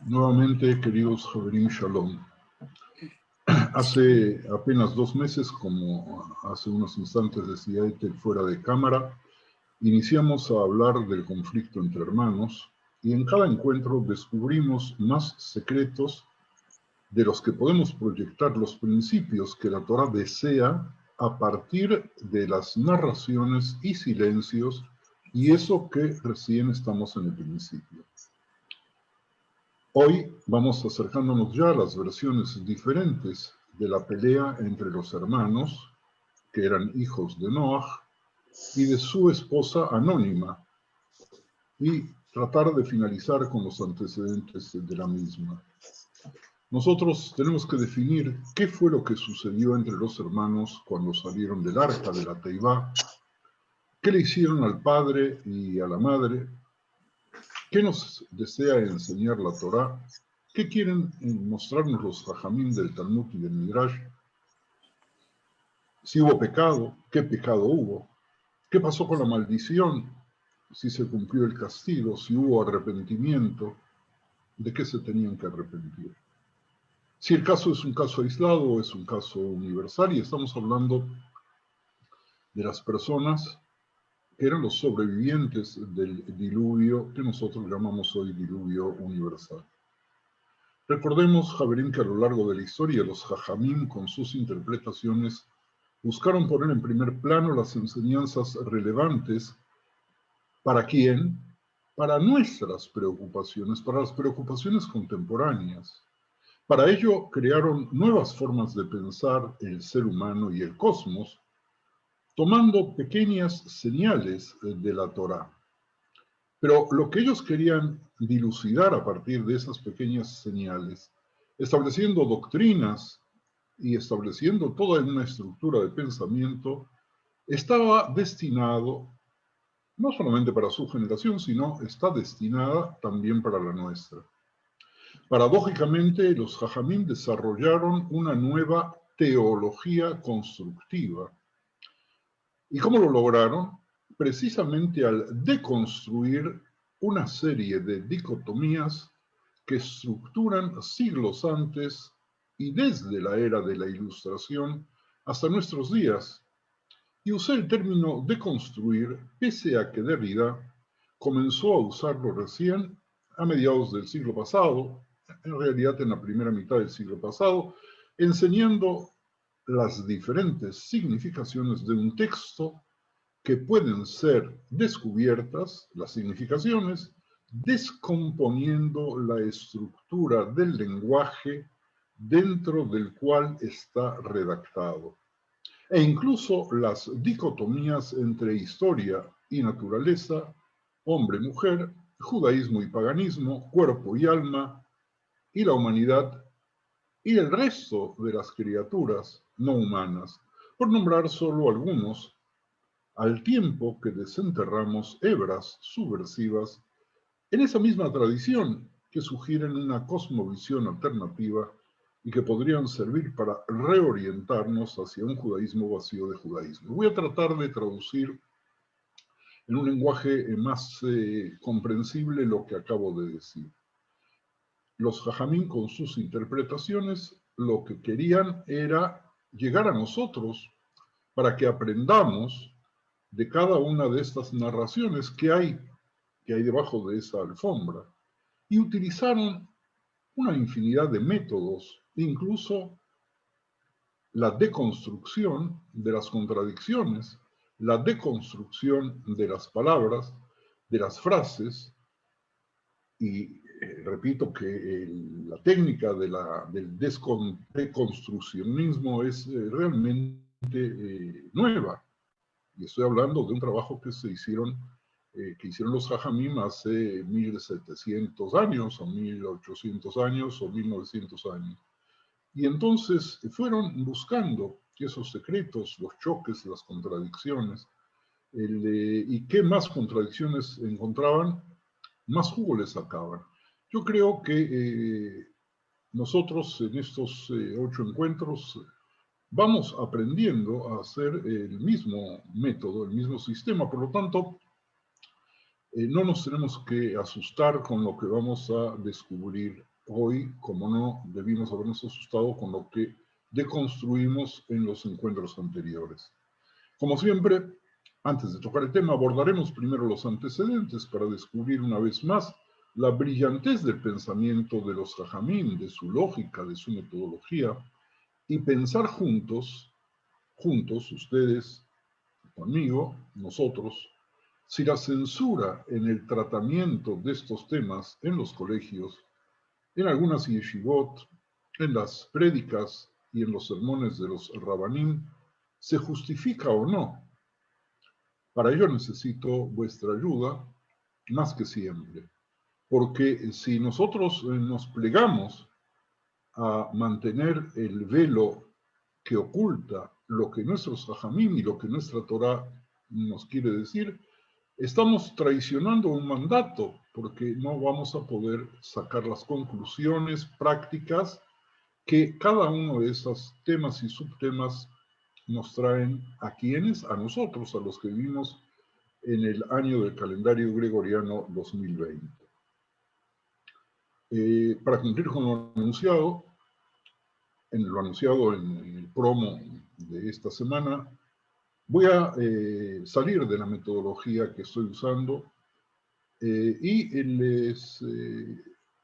Nuevamente, queridos Javerim Shalom. Hace apenas 2 meses, como hace unos instantes decía Etel fuera de cámara, iniciamos a hablar del conflicto entre hermanos y en cada encuentro descubrimos más secretos de los que podemos proyectar los principios que la Torá desea a partir de las narraciones y silencios y eso que recién estamos en el principio. Hoy vamos acercándonos ya a las versiones diferentes de la pelea entre los hermanos, que eran hijos de Noaj, y de su esposa anónima, y tratar de finalizar con los antecedentes de la misma. Nosotros tenemos que definir qué fue lo que sucedió entre los hermanos cuando salieron del arca de la Teibá, qué le hicieron al padre y a la madre, qué nos desea enseñar la Torá, qué quieren mostrarnos los Jajamim del Talmud y del Midrash, si hubo pecado, qué pecado hubo, qué pasó con la maldición, si se cumplió el castigo, si hubo arrepentimiento, de qué se tenían que arrepentir. Si el caso es un caso aislado o es un caso universal, y estamos hablando de las personas que eran los sobrevivientes del diluvio que nosotros llamamos hoy diluvio universal. Recordemos, Javerín, que a lo largo de la historia los Jajamim, con sus interpretaciones, buscaron poner en primer plano las enseñanzas relevantes. ¿Para quién? Para nuestras preocupaciones, para las preocupaciones contemporáneas. Para ello crearon nuevas formas de pensar el ser humano y el cosmos, tomando pequeñas señales de la Torá. Pero lo que ellos querían dilucidar a partir de esas pequeñas señales, estableciendo doctrinas y estableciendo toda una estructura de pensamiento, estaba destinado no solamente para su generación, sino está destinada también para la nuestra. Paradójicamente, los Jajamim desarrollaron una nueva teología constructiva. ¿Y cómo lo lograron? Precisamente al deconstruir una serie de dicotomías que estructuran siglos antes y desde la era de la Ilustración hasta nuestros días. Y usé el término deconstruir, pese a que Derrida comenzó a usarlo recién a mediados del siglo pasado, en realidad en la primera mitad del siglo pasado, enseñando las diferentes significaciones de un texto que pueden ser descubiertas, las significaciones, descomponiendo la estructura del lenguaje dentro del cual está redactado. E incluso las dicotomías entre historia y naturaleza, hombre-mujer, judaísmo y paganismo, cuerpo y alma, y la humanidad, y el resto de las criaturas no humanas, por nombrar solo algunos, al tiempo que desenterramos hebras subversivas en esa misma tradición que sugieren una cosmovisión alternativa y que podrían servir para reorientarnos hacia un judaísmo vacío de judaísmo. Voy a tratar de traducir en un lenguaje más comprensible lo que acabo de decir. Los Jajamín, con sus interpretaciones, lo que querían era llegar a nosotros para que aprendamos de cada una de estas narraciones que hay debajo de esa alfombra, y utilizaron una infinidad de métodos, incluso la deconstrucción de las contradicciones, la deconstrucción de las palabras, de las frases, y repito que la técnica del deconstruccionismo es realmente nueva, y estoy hablando de un trabajo que hicieron los Jajamim hace 1700 años, o 1800 años, o 1900 años. Y entonces fueron buscando esos secretos, los choques, las contradicciones, y qué más contradicciones encontraban, más jugo les sacaban. Yo creo que nosotros en estos 8 encuentros vamos aprendiendo a hacer el mismo método, el mismo sistema. Por lo tanto, no nos tenemos que asustar con lo que vamos a descubrir hoy, como no, debimos habernos asustado con lo que deconstruimos en los encuentros anteriores. Como siempre, antes de tocar el tema, abordaremos primero los antecedentes para descubrir una vez más la brillantez del pensamiento de los Jajamín, de su lógica, de su metodología, y pensar juntos, ustedes, conmigo, nosotros, si la censura en el tratamiento de estos temas en los colegios, en algunas yeshivot, en las prédicas y en los sermones de los rabanim, se justifica o no. Para ello necesito vuestra ayuda más que siempre, porque si nosotros nos plegamos a mantener el velo que oculta lo que nuestros jajamim y lo que nuestra Torah nos quiere decir, estamos traicionando un mandato, porque no vamos a poder sacar las conclusiones prácticas que cada uno de esos temas y subtemas nos traen a quienes, a nosotros, a los que vivimos en el año del calendario gregoriano 2020. Para cumplir con lo anunciado en el promo de esta semana, voy a salir de la metodología que estoy usando y les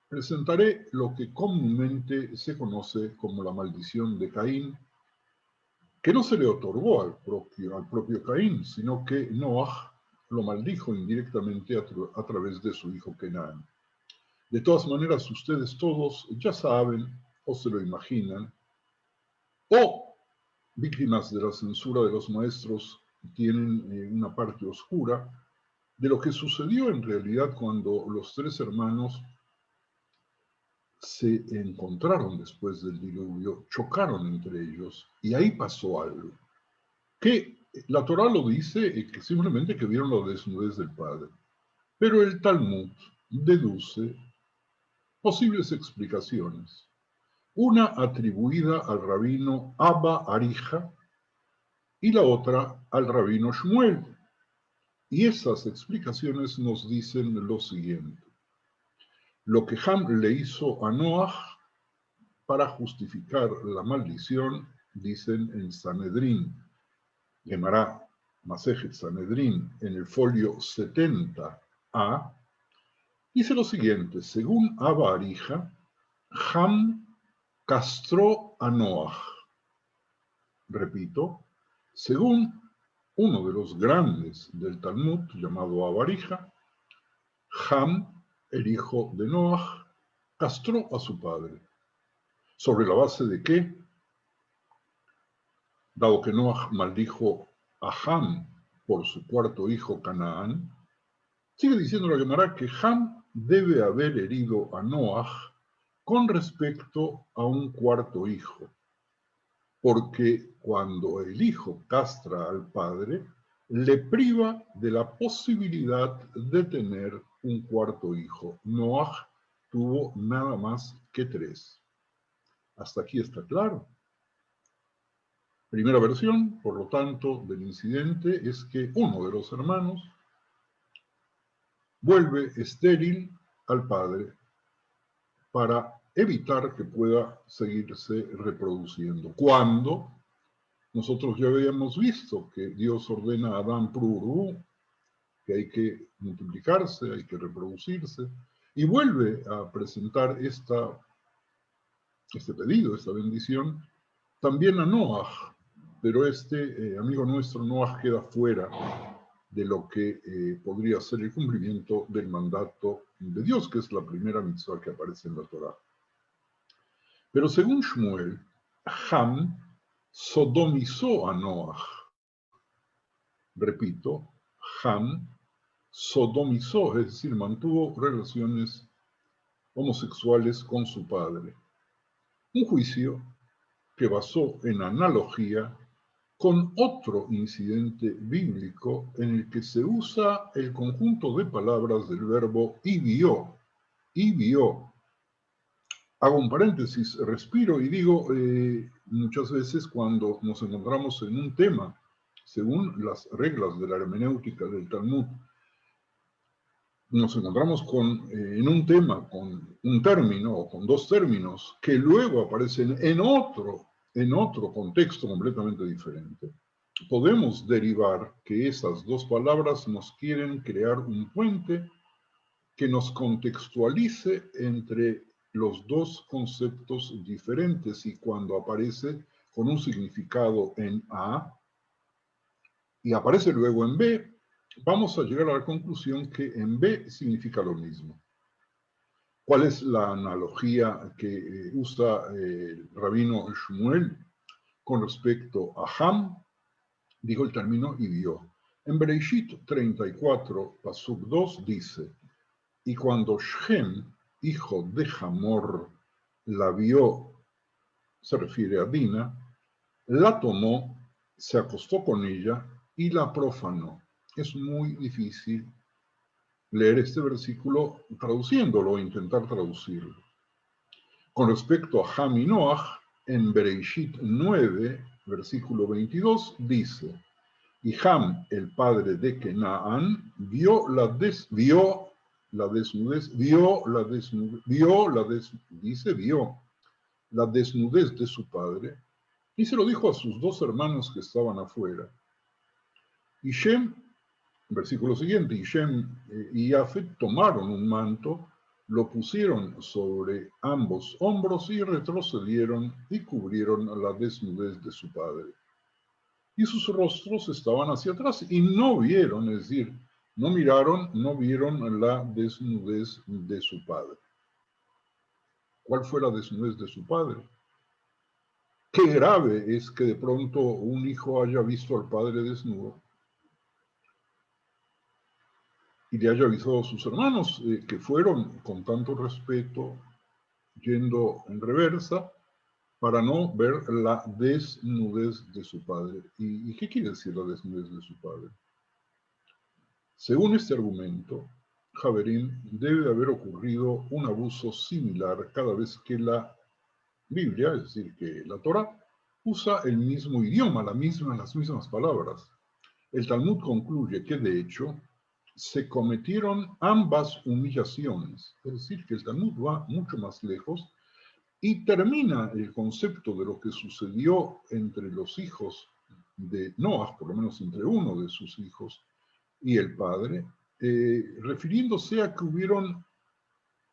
presentaré lo que comúnmente se conoce como la maldición de Caín, que no se le otorgó al propio Caín, sino que Noah lo maldijo indirectamente a través de su hijo Kenan. De todas maneras, ustedes todos ya saben o se lo imaginan, o víctimas de la censura de los maestros tienen una parte oscura de lo que sucedió en realidad cuando los tres hermanos se encontraron después del diluvio, chocaron entre ellos y ahí pasó algo. Que la Torá lo dice que simplemente que vieron la desnudez del padre. Pero el Talmud deduce posibles explicaciones. Una atribuida al rabino Abba Arija y la otra al rabino Shmuel. Y esas explicaciones nos dicen lo siguiente. Lo que Ham le hizo a Noah para justificar la maldición, dicen en Sanedrín, Gemara Masejet Sanedrín, en el folio 70a, dice lo siguiente, según Abba Arija, Ham castró a Noah. Repito, según uno de los grandes del Talmud, llamado Abba Arija, Ham, el hijo de Noah, castró a su padre. ¿Sobre la base de qué? Dado que Noah maldijo a Ham por su cuarto hijo Canaán, sigue diciendo la Gemara que Ham debe haber herido a Noah con respecto a un cuarto hijo, porque cuando el hijo castra al padre, le priva de la posibilidad de tener un cuarto hijo. Noah tuvo nada más que 3. Hasta aquí está claro. Primera versión, por lo tanto, del incidente es que uno de los hermanos vuelve estéril al padre para evitar que pueda seguirse reproduciendo. Cuando nosotros ya habíamos visto que Dios ordena a Adán Pruru, que hay que multiplicarse, hay que reproducirse, y vuelve a presentar este pedido, esta bendición, también a Noah, pero amigo nuestro Noah queda fuera de lo que podría ser el cumplimiento del mandato de Dios, que es la primera mitzvah que aparece en la Torá. Pero según Shmuel, Ham sodomizó a Noah. Repito, Ham sodomizó, es decir, mantuvo relaciones homosexuales con su padre. Un juicio que basó en analogía con otro incidente bíblico en el que se usa el conjunto de palabras del verbo y vio. Hago un paréntesis, respiro y digo, muchas veces cuando nos encontramos en un tema, según las reglas de la hermenéutica del Talmud, nos encontramos en un tema con un término o con dos términos que luego aparecen en otro contexto completamente diferente. Podemos derivar que esas dos palabras nos quieren crear un puente que nos contextualice entre los dos conceptos diferentes, y cuando aparece con un significado en A y aparece luego en B, vamos a llegar a la conclusión que en B significa lo mismo. ¿Cuál es la analogía que usa el rabino Shmuel con respecto a Ham? Dijo el término y vio. En Bereshit 34, Pasuk 2 dice: y cuando Shem, hijo de Hamor, la vio, se refiere a Dina, la tomó, se acostó con ella y la profanó. Es muy difícil leer este versículo traduciéndolo o intentar traducirlo. Con respecto a Ham y Noach, en Bereshit 9, versículo 22, dice: y Ham, el padre de Kenaán, vio la desnudez de su padre, y se lo dijo a sus dos hermanos que estaban afuera. Y Shem, versículo siguiente, y Shem y Jafet tomaron un manto, lo pusieron sobre ambos hombros y retrocedieron y cubrieron la desnudez de su padre. Y sus rostros estaban hacia atrás y no vieron, es decir, no vieron la desnudez de su padre. ¿Cuál fue la desnudez de su padre? Qué grave es que de pronto un hijo haya visto al padre desnudo y le haya avisado a sus hermanos, que fueron con tanto respeto yendo en reversa para no ver la desnudez de su padre. ¿Y qué quiere decir la desnudez de su padre? Según este argumento, Javerín, debe haber ocurrido un abuso similar cada vez que la Biblia, es decir, que la Torá, usa el mismo idioma, las mismas palabras. El Talmud concluye que, de hecho, se cometieron ambas humillaciones, es decir, que el Talmud va mucho más lejos y termina el concepto de lo que sucedió entre los hijos de Noah, por lo menos entre uno de sus hijos y el padre, refiriéndose a que hubieron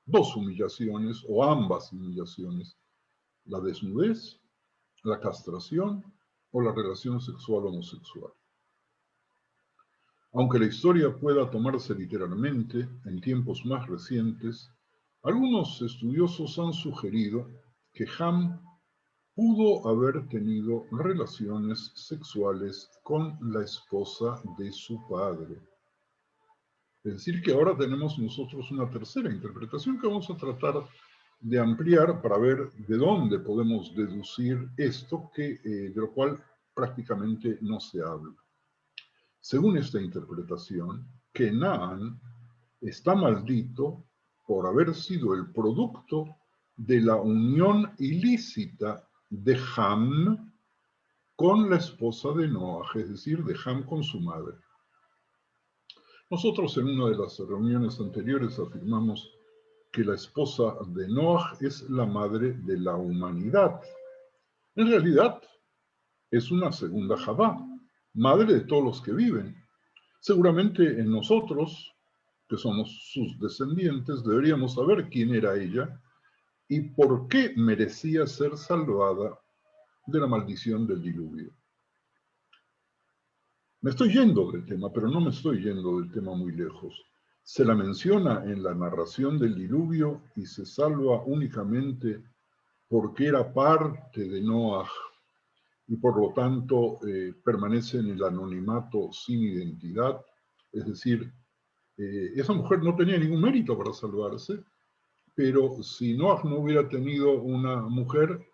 dos humillaciones o ambas humillaciones: la desnudez, la castración o la relación sexual homosexual. Aunque la historia pueda tomarse literalmente, en tiempos más recientes, algunos estudiosos han sugerido que Ham pudo haber tenido relaciones sexuales con la esposa de su padre. Es decir, que ahora tenemos nosotros una tercera interpretación que vamos a tratar de ampliar para ver de dónde podemos deducir esto de lo cual prácticamente no se habla. Según esta interpretación, Kenaán está maldito por haber sido el producto de la unión ilícita de Ham con la esposa de Noaj, es decir, de Ham con su madre. Nosotros en una de las reuniones anteriores afirmamos que la esposa de Noaj es la madre de la humanidad. En realidad, es una segunda Javá, madre de todos los que viven. Seguramente en nosotros, que somos sus descendientes, deberíamos saber quién era ella y por qué merecía ser salvada de la maldición del diluvio. Me estoy yendo del tema, pero no me estoy yendo del tema muy lejos. Se la menciona en la narración del diluvio y se salva únicamente porque era parte de Noaj y por lo tanto permanece en el anonimato sin identidad. Es decir, esa mujer no tenía ningún mérito para salvarse, pero si Noaj no hubiera tenido una mujer,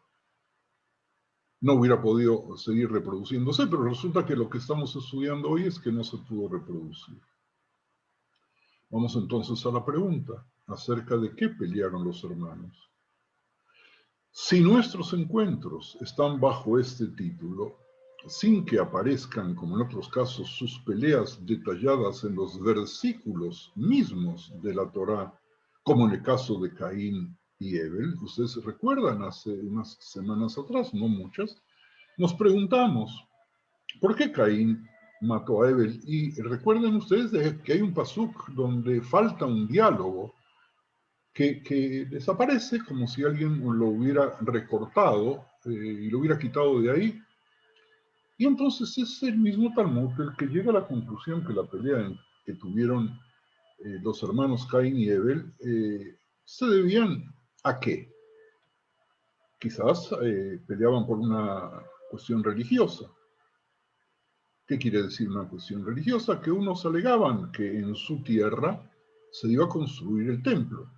no hubiera podido seguir reproduciéndose, pero resulta que lo que estamos estudiando hoy es que no se pudo reproducir. Vamos entonces a la pregunta acerca de qué pelearon los hermanos. Si nuestros encuentros están bajo este título, sin que aparezcan, como en otros casos, sus peleas detalladas en los versículos mismos de la Torá, como en el caso de Caín y Abel. Ustedes recuerdan, hace unas semanas atrás, no muchas, nos preguntamos, ¿por qué Caín mató a Abel? Y recuerden ustedes que hay un pasuk donde falta un diálogo que desaparece como si alguien lo hubiera recortado y lo hubiera quitado de ahí. Y entonces es el mismo Talmud el que llega a la conclusión que la pelea que tuvieron los hermanos Caín y Abel se debían ¿a qué? Quizás peleaban por una cuestión religiosa. ¿Qué quiere decir una cuestión religiosa? Que unos alegaban que en su tierra se iba a construir el templo.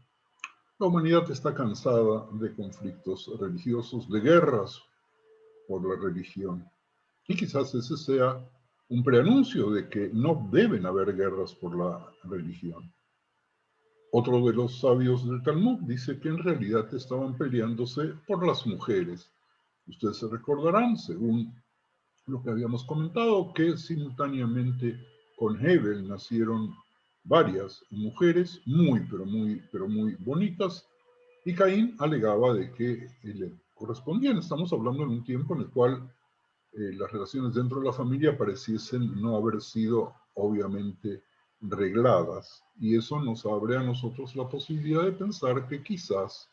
La humanidad está cansada de conflictos religiosos, de guerras por la religión. Y quizás ese sea un preanuncio de que no deben haber guerras por la religión. Otro de los sabios del Talmud dice que en realidad estaban peleándose por las mujeres. Ustedes se recordarán, según lo que habíamos comentado, que simultáneamente con Hebel nacieron varias mujeres pero muy bonitas, y Caín alegaba de que le correspondían. Estamos hablando en un tiempo en el cual las relaciones dentro de la familia pareciesen no haber sido obviamente regladas, y eso nos abre a nosotros la posibilidad de pensar que quizás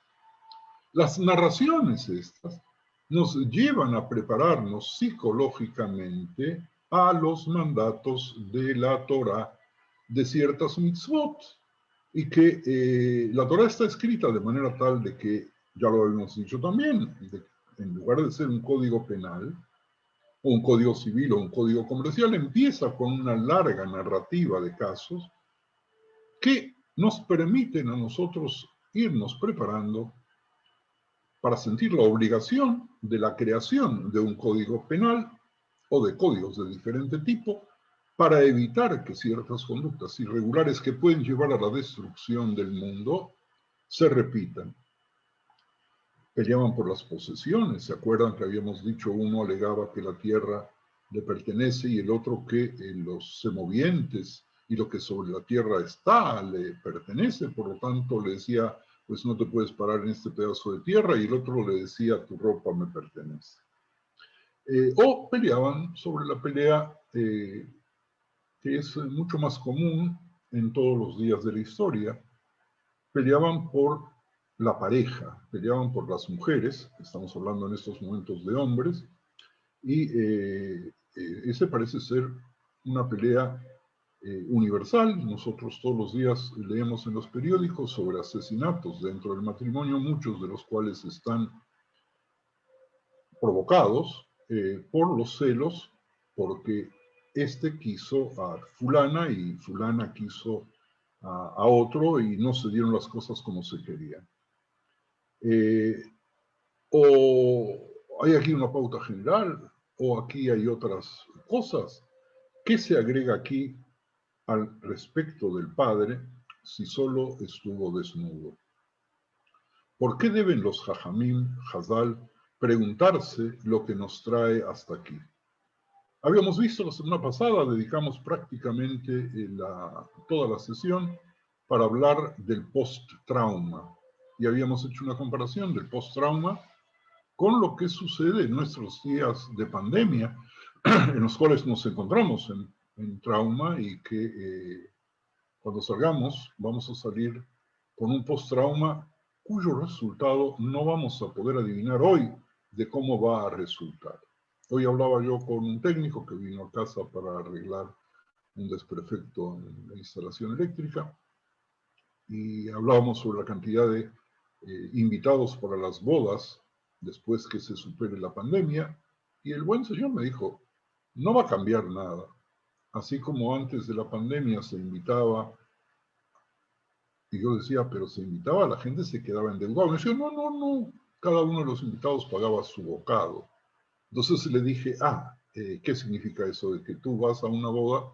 las narraciones estas nos llevan a prepararnos psicológicamente a los mandatos de la Torah de ciertas mitzvot, y que la Torah está escrita de manera tal de que, ya lo habíamos dicho también, en lugar de ser un código penal, o un código civil o un código comercial, empieza con una larga narrativa de casos que nos permiten a nosotros irnos preparando para sentir la obligación de la creación de un código penal o de códigos de diferente tipo para evitar que ciertas conductas irregulares que pueden llevar a la destrucción del mundo se repitan. Peleaban por las posesiones. ¿Se acuerdan que habíamos dicho uno alegaba que la tierra le pertenece y el otro que los semovientes y lo que sobre la tierra está le pertenece? Por lo tanto le decía, pues no te puedes parar en este pedazo de tierra, y el otro le decía, tu ropa me pertenece. O peleaban sobre la pelea que es mucho más común en todos los días de la historia. Peleaban por la pareja, peleaban por las mujeres, estamos hablando en estos momentos de hombres, y ese parece ser una pelea universal. Nosotros todos los días leemos en los periódicos sobre asesinatos dentro del matrimonio, muchos de los cuales están provocados por los celos, porque este quiso a fulana y fulana quiso a otro y no se dieron las cosas como se querían. O hay aquí una pauta general, o aquí hay otras cosas. ¿Qué se agrega aquí al respecto del Padre si solo estuvo desnudo? ¿Por qué deben los Jajamim, Hazal, preguntarse lo que nos trae hasta aquí? Habíamos visto la semana pasada, dedicamos prácticamente toda la sesión para hablar del post-trauma, y habíamos hecho una comparación del post-trauma con lo que sucede en nuestros días de pandemia, en los cuales nos encontramos en trauma, y que cuando salgamos vamos a salir con un post-trauma cuyo resultado no vamos a poder adivinar hoy de cómo va a resultar. Hoy hablaba yo con un técnico que vino a casa para arreglar un desperfecto en la instalación eléctrica, y hablábamos sobre la cantidad de invitados para las bodas después que se supere la pandemia, y el buen señor me dijo, no va a cambiar nada. Así como antes de la pandemia se invitaba, y yo decía, pero se invitaba, la gente se quedaba endeudada. Me decía, no, cada uno de los invitados pagaba su bocado. Entonces le dije, ¿qué significa eso de que tú vas a una boda,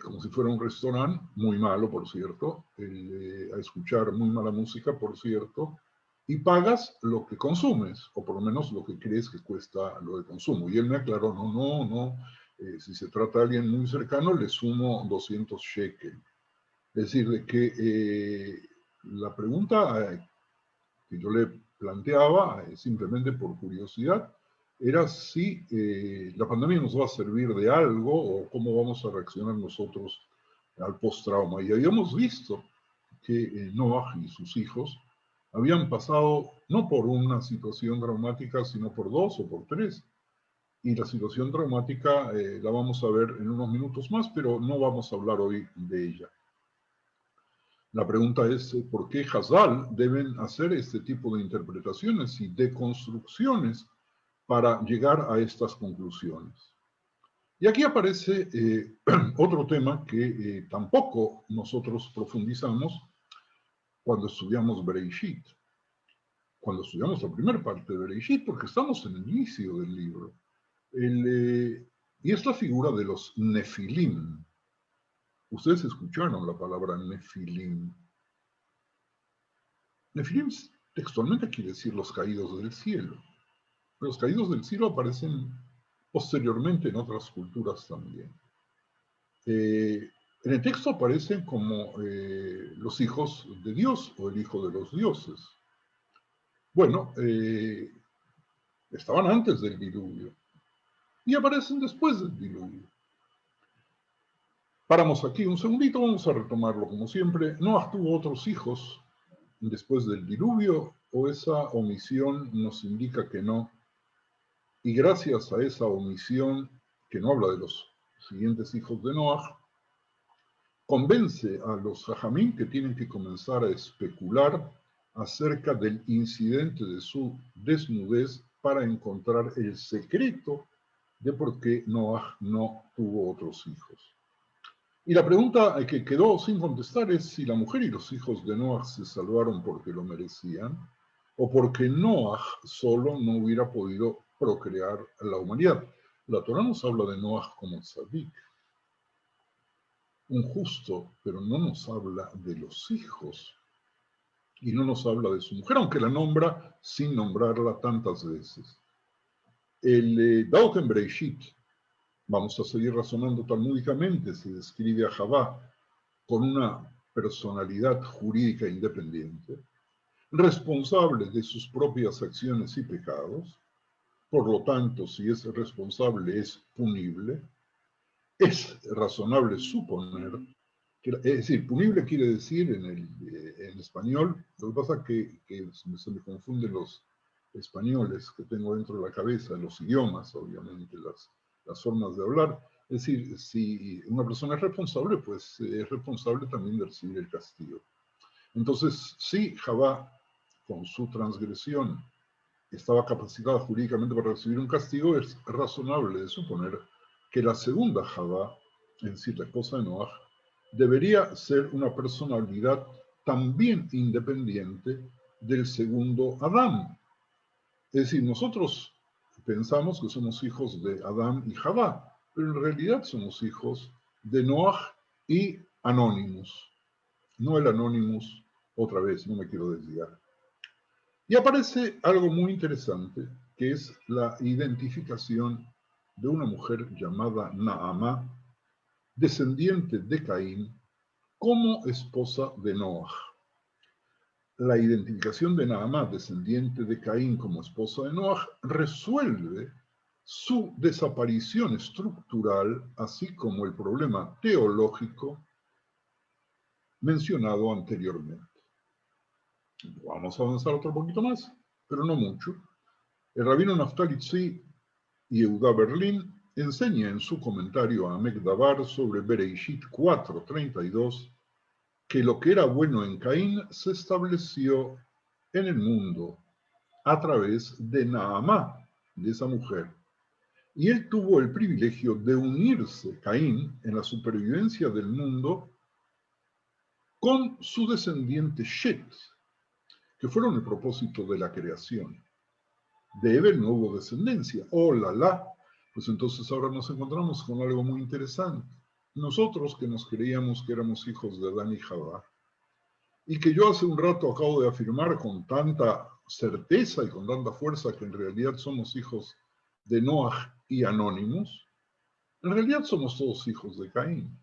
como si fuera un restaurante, muy malo, por cierto, a escuchar muy mala música, por cierto, y pagas lo que consumes, o por lo menos lo que crees que cuesta lo de consumo. Y él me aclaró, no, si se trata de alguien muy cercano, le sumo 200 shekel. Es decir, de que la pregunta que yo le planteaba, simplemente por curiosidad, era si la pandemia nos va a servir de algo o cómo vamos a reaccionar nosotros al post-trauma. Y habíamos visto que Noah y sus hijos habían pasado no por una situación traumática, sino por dos o por tres. Y la situación traumática la vamos a ver en unos minutos más, pero no vamos a hablar hoy de ella. La pregunta es, ¿por qué Hazal deben hacer este tipo de interpretaciones y deconstrucciones para llegar a estas conclusiones? Y aquí aparece otro tema que tampoco nosotros profundizamos cuando estudiamos Bereshit, cuando estudiamos la primera parte de Bereshit, porque estamos en el inicio del libro. Y es la figura de los Nefilim. Ustedes escucharon la palabra Nefilim. Nefilim textualmente quiere decir los caídos del cielo. Los caídos del cielo aparecen posteriormente en otras culturas también. En el texto aparecen como los hijos de Dios o el hijo de los dioses. Bueno, estaban antes del diluvio y aparecen después del diluvio. Paramos aquí un segundito, vamos a retomarlo como siempre. Noah tuvo otros hijos después del diluvio, o esa omisión nos indica que no. Y gracias a esa omisión, que no habla de los siguientes hijos de Noah, convence a los jajamín que tienen que comenzar a especular acerca del incidente de su desnudez para encontrar el secreto de por qué Noah no tuvo otros hijos. Y la pregunta que quedó sin contestar es si la mujer y los hijos de Noah se salvaron porque lo merecían o porque Noah solo no hubiera podido procrear a la humanidad. La Torá nos habla de Noah como tzadik, un justo, pero no nos habla de los hijos y no nos habla de su mujer, aunque la nombra sin nombrarla tantas veces. Dado que en Bereshit, vamos a seguir razonando talmúdicamente, se describe a Javá con una personalidad jurídica independiente, responsable de sus propias acciones y pecados, por lo tanto, si es responsable es punible, es razonable suponer, es decir, punible quiere decir en español, lo que pasa es que se me confunden los españoles que tengo dentro de la cabeza, los idiomas, obviamente, las formas de hablar. Es decir, si una persona es responsable, pues es responsable también de recibir el castigo. Entonces, si Javá, con su transgresión, estaba capacitada jurídicamente para recibir un castigo, es razonable de suponer que la segunda Javá, es decir, la esposa de Noah, debería ser una personalidad también independiente del segundo Adán. Es decir, nosotros pensamos que somos hijos de Adán y Javá, pero en realidad somos hijos de Noah y Anonymous. No el Anonymous, otra vez, no me quiero desviar. Y aparece algo muy interesante, que es la identificación de una mujer llamada Naamá, descendiente de Caín, como esposa de Noah. La identificación de Naamá, descendiente de Caín, como esposa de Noah, resuelve su desaparición estructural, así como el problema teológico mencionado anteriormente. Vamos a avanzar otro poquito más, pero no mucho. El rabino Naftali Tzvi Yehuda Berlin enseña en su comentario a Amek Davar sobre Bereshit 4:32 que lo que era bueno en Caín se estableció en el mundo a través de Naamá, de esa mujer. Y él tuvo el privilegio de unirse, Caín, en la supervivencia del mundo con su descendiente Shet, que fueron el propósito de la creación. De Eber no hubo descendencia. ¡Oh, la, la! Pues entonces ahora nos encontramos con algo muy interesante. Nosotros que nos creíamos que éramos hijos de Adán y Javá, y que yo hace un rato acabo de afirmar con tanta certeza y con tanta fuerza que en realidad somos hijos de Noaj y anónimos, en realidad somos todos hijos de Caín.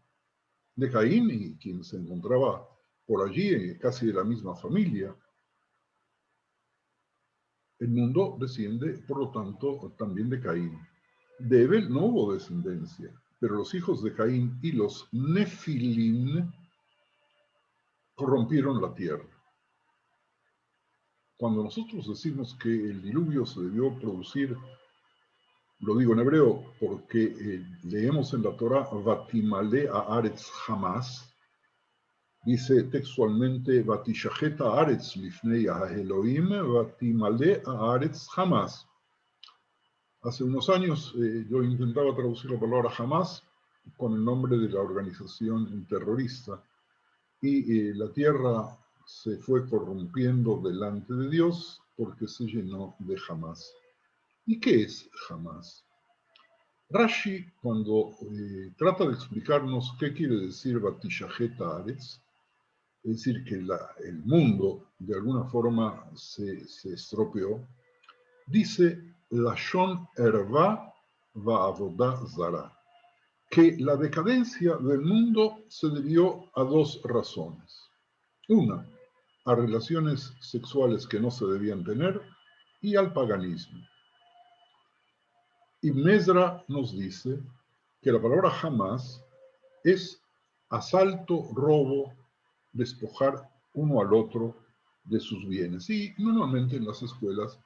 De Caín y quien se encontraba por allí, casi de la misma familia. El mundo desciende, por lo tanto, también de Caín. De Abel no hubo descendencia, pero los hijos de Caín y los Nefilim corrompieron la tierra. Cuando nosotros decimos que el diluvio se debió producir, lo digo en hebreo porque leemos en la Torah Vatimale haaretz Hamas, dice textualmente Vatishajeta haaretz lifnei Elohim Vatimale haaretz Hamas. Hace unos años yo intentaba traducir la palabra Hamas con el nombre de la organización terrorista y la tierra se fue corrompiendo delante de Dios porque se llenó de Hamas. ¿Y qué es Hamas? Rashi, cuando trata de explicarnos qué quiere decir Batishajet Haaretz, es decir, que el mundo de alguna forma se estropeó, dice Lashon Erva Va'avodah Zara, que la decadencia del mundo se debió a dos razones. Una, a relaciones sexuales que no se debían tener y al paganismo. Ibn Ezra nos dice que la palabra Hamas es asalto, robo, despojar uno al otro de sus bienes. Y normalmente en las escuelas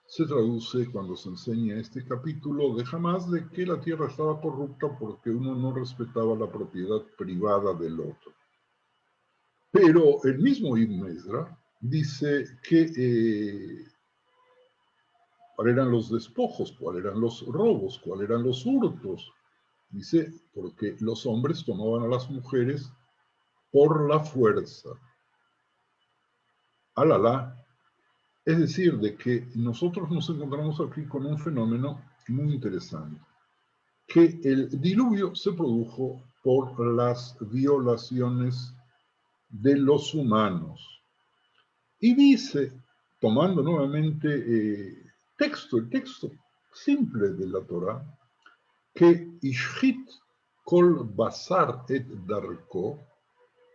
se traduce cuando se enseña este capítulo de Hamas de que la tierra estaba corrupta porque uno no respetaba la propiedad privada del otro. Pero el mismo Ibn Ezra dice que cuáles eran los despojos, cuáles eran los robos, cuáles eran los hurtos. Dice, porque los hombres tomaban a las mujeres por la fuerza. Alala. Es decir, de que nosotros nos encontramos aquí con un fenómeno muy interesante, que el diluvio se produjo por las violaciones de los humanos. Y dice, tomando nuevamente el texto simple de la Torah, que Ishit kol basar et darko,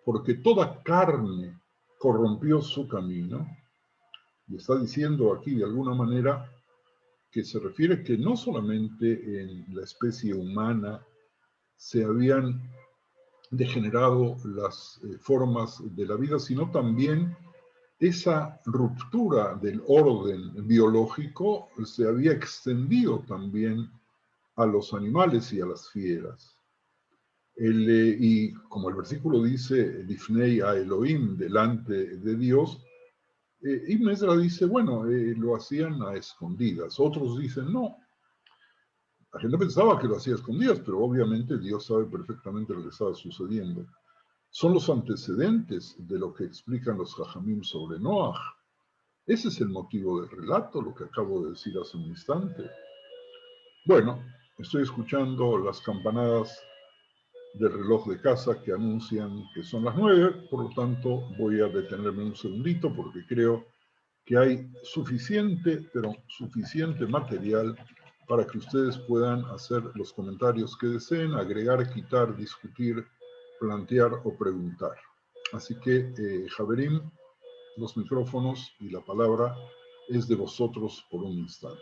porque toda carne corrompió su camino, y está diciendo aquí de alguna manera que se refiere que no solamente en la especie humana se habían degenerado las formas de la vida, sino también esa ruptura del orden biológico se había extendido también a los animales y a las fieras. Y como el versículo dice, Lifnei a Elohim, delante de Dios, Ibn Ezra dice, bueno, lo hacían a escondidas. Otros dicen, no. La gente pensaba que lo hacía a escondidas, pero obviamente Dios sabe perfectamente lo que estaba sucediendo. Son los antecedentes de lo que explican los Jajamim sobre Noaj. Ese es el motivo del relato, lo que acabo de decir hace un instante. Bueno, estoy escuchando las campanadas del reloj de casa que anuncian que son las 9, por lo tanto voy a detenerme un segundito porque creo que hay suficiente, pero suficiente material para que ustedes puedan hacer los comentarios que deseen, agregar, quitar, discutir, plantear o preguntar. Así que, Javerim, los micrófonos y la palabra es de vosotros por un instante.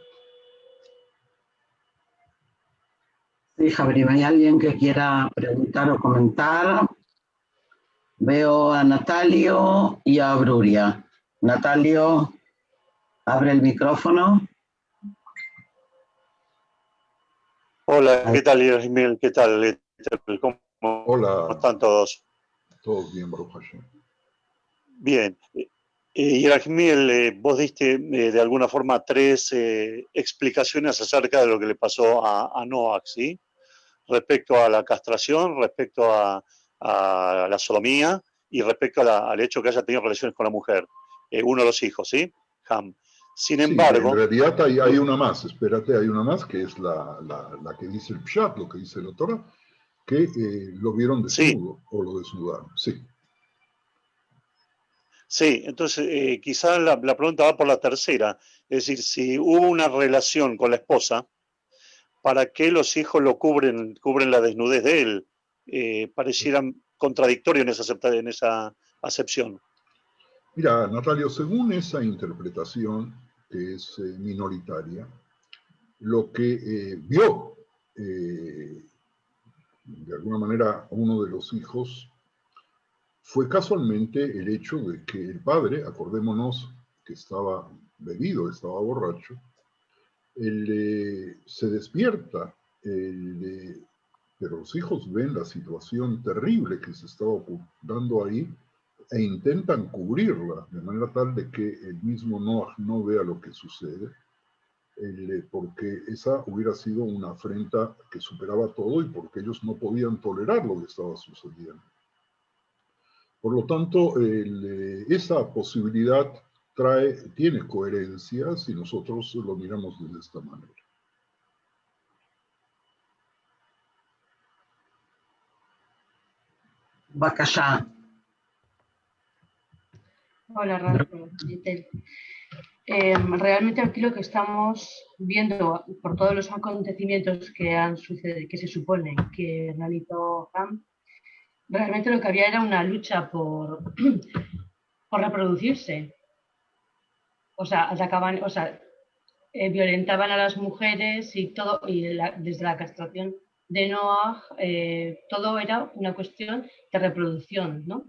Sí, Javerim, ¿hay alguien que quiera preguntar o comentar? Veo a Natalio y a Bruria. Natalio, abre el micrófono. Hola, ¿qué tal, Ismael? ¿Qué tal? ¿Cómo están todos? Todos bien, Baruch Hashem. Bien. Ismael, vos diste de alguna forma tres explicaciones acerca de lo que le pasó a Noach, ¿sí? Respecto a la castración, respecto a la sodomía y respecto al hecho que haya tenido relaciones con la mujer, uno de los hijos, ¿sí? Ham. Sin embargo... En realidad hay una más, espérate, hay una más que es la que dice el Pshat, lo que dice la Torah, que lo vieron desnudo, sí, o lo desnudaron, sí. Sí, entonces quizás la pregunta va por la tercera. Es decir, si hubo una relación con la esposa, ¿para qué los hijos lo cubren la desnudez de él? Pareciera contradictorio en esa acepción. Mira, Natalio, según esa interpretación, que es minoritaria, lo que vio de alguna manera uno de los hijos fue casualmente el hecho de que el padre, acordémonos que estaba bebido, estaba borracho, se despierta, pero los hijos ven la situación terrible que se estaba dando ahí e intentan cubrirla de manera tal de que el mismo Noah no vea lo que sucede, porque esa hubiera sido una afrenta que superaba todo y porque ellos no podían tolerar lo que estaba sucediendo. Por lo tanto, esa posibilidad tiene coherencia si nosotros lo miramos de esta manera. Bacallá. Hola, Rafa. Realmente aquí lo que estamos viendo por todos los acontecimientos que han sucedido, que se supone que realizó Ham, realmente lo que había era una lucha por reproducirse. O sea, atacaban, o sea, violentaban a las mujeres y todo, y desde la castración de Noah, todo era una cuestión de reproducción, ¿no?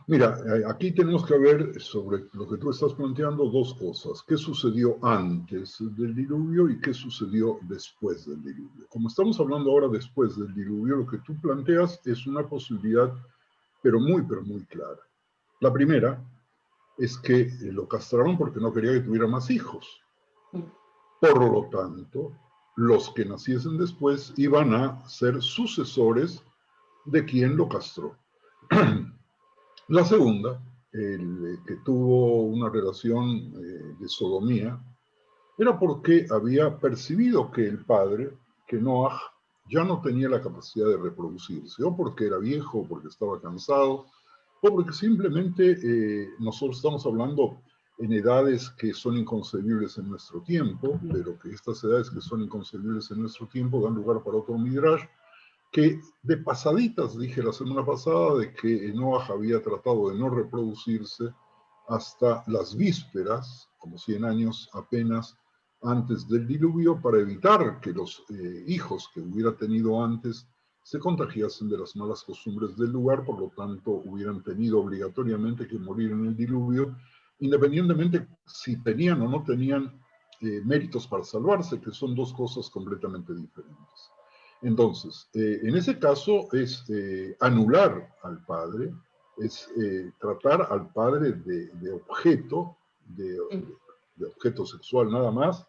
Mira, aquí tenemos que ver sobre lo que tú estás planteando dos cosas. ¿Qué sucedió antes del diluvio y qué sucedió después del diluvio? Como estamos hablando ahora después del diluvio, lo que tú planteas es una posibilidad, pero muy clara. La primera es que lo castraron porque no quería que tuviera más hijos. Por lo tanto, los que naciesen después iban a ser sucesores de quien lo castró. La segunda, el que tuvo una relación de sodomía, era porque había percibido que el padre, que Noah, ya no tenía la capacidad de reproducirse, o porque era viejo, o porque estaba cansado, o porque simplemente nosotros estamos hablando en edades que son inconcebibles en nuestro tiempo, pero que estas edades que son inconcebibles en nuestro tiempo dan lugar para otro midrash, que de pasaditas dije la semana pasada de que Noah había tratado de no reproducirse hasta las vísperas, como 100 años apenas antes del diluvio, para evitar que los hijos que hubiera tenido antes se contagiasen de las malas costumbres del lugar, por lo tanto hubieran tenido obligatoriamente que morir en el diluvio, independientemente si tenían o no tenían méritos para salvarse, que son dos cosas completamente diferentes. Entonces, en ese caso es anular al padre, es tratar al padre de objeto, de objeto sexual nada más,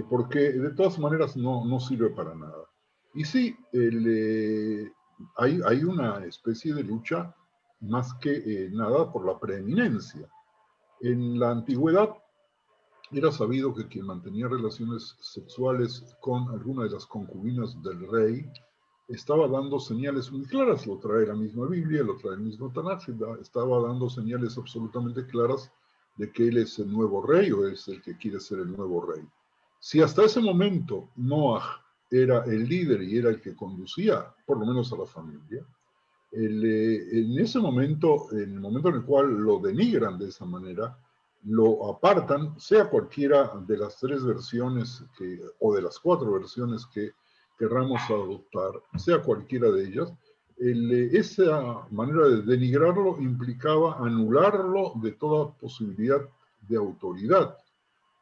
porque de todas maneras no sirve para nada. Y sí, hay una especie de lucha más que nada por la preeminencia. En la antigüedad era sabido que quien mantenía relaciones sexuales con alguna de las concubinas del rey estaba dando señales muy claras, lo trae la misma Biblia, lo trae el mismo Tanaj, estaba dando señales absolutamente claras de que él es el nuevo rey o es el que quiere ser el nuevo rey. Si hasta ese momento Noah era el líder y era el que conducía, por lo menos a la familia, en ese momento, en el momento en el cual lo denigran de esa manera, lo apartan, sea cualquiera de las tres versiones o de las cuatro versiones que querramos adoptar, sea cualquiera de ellas, esa manera de denigrarlo implicaba anularlo de toda posibilidad de autoridad.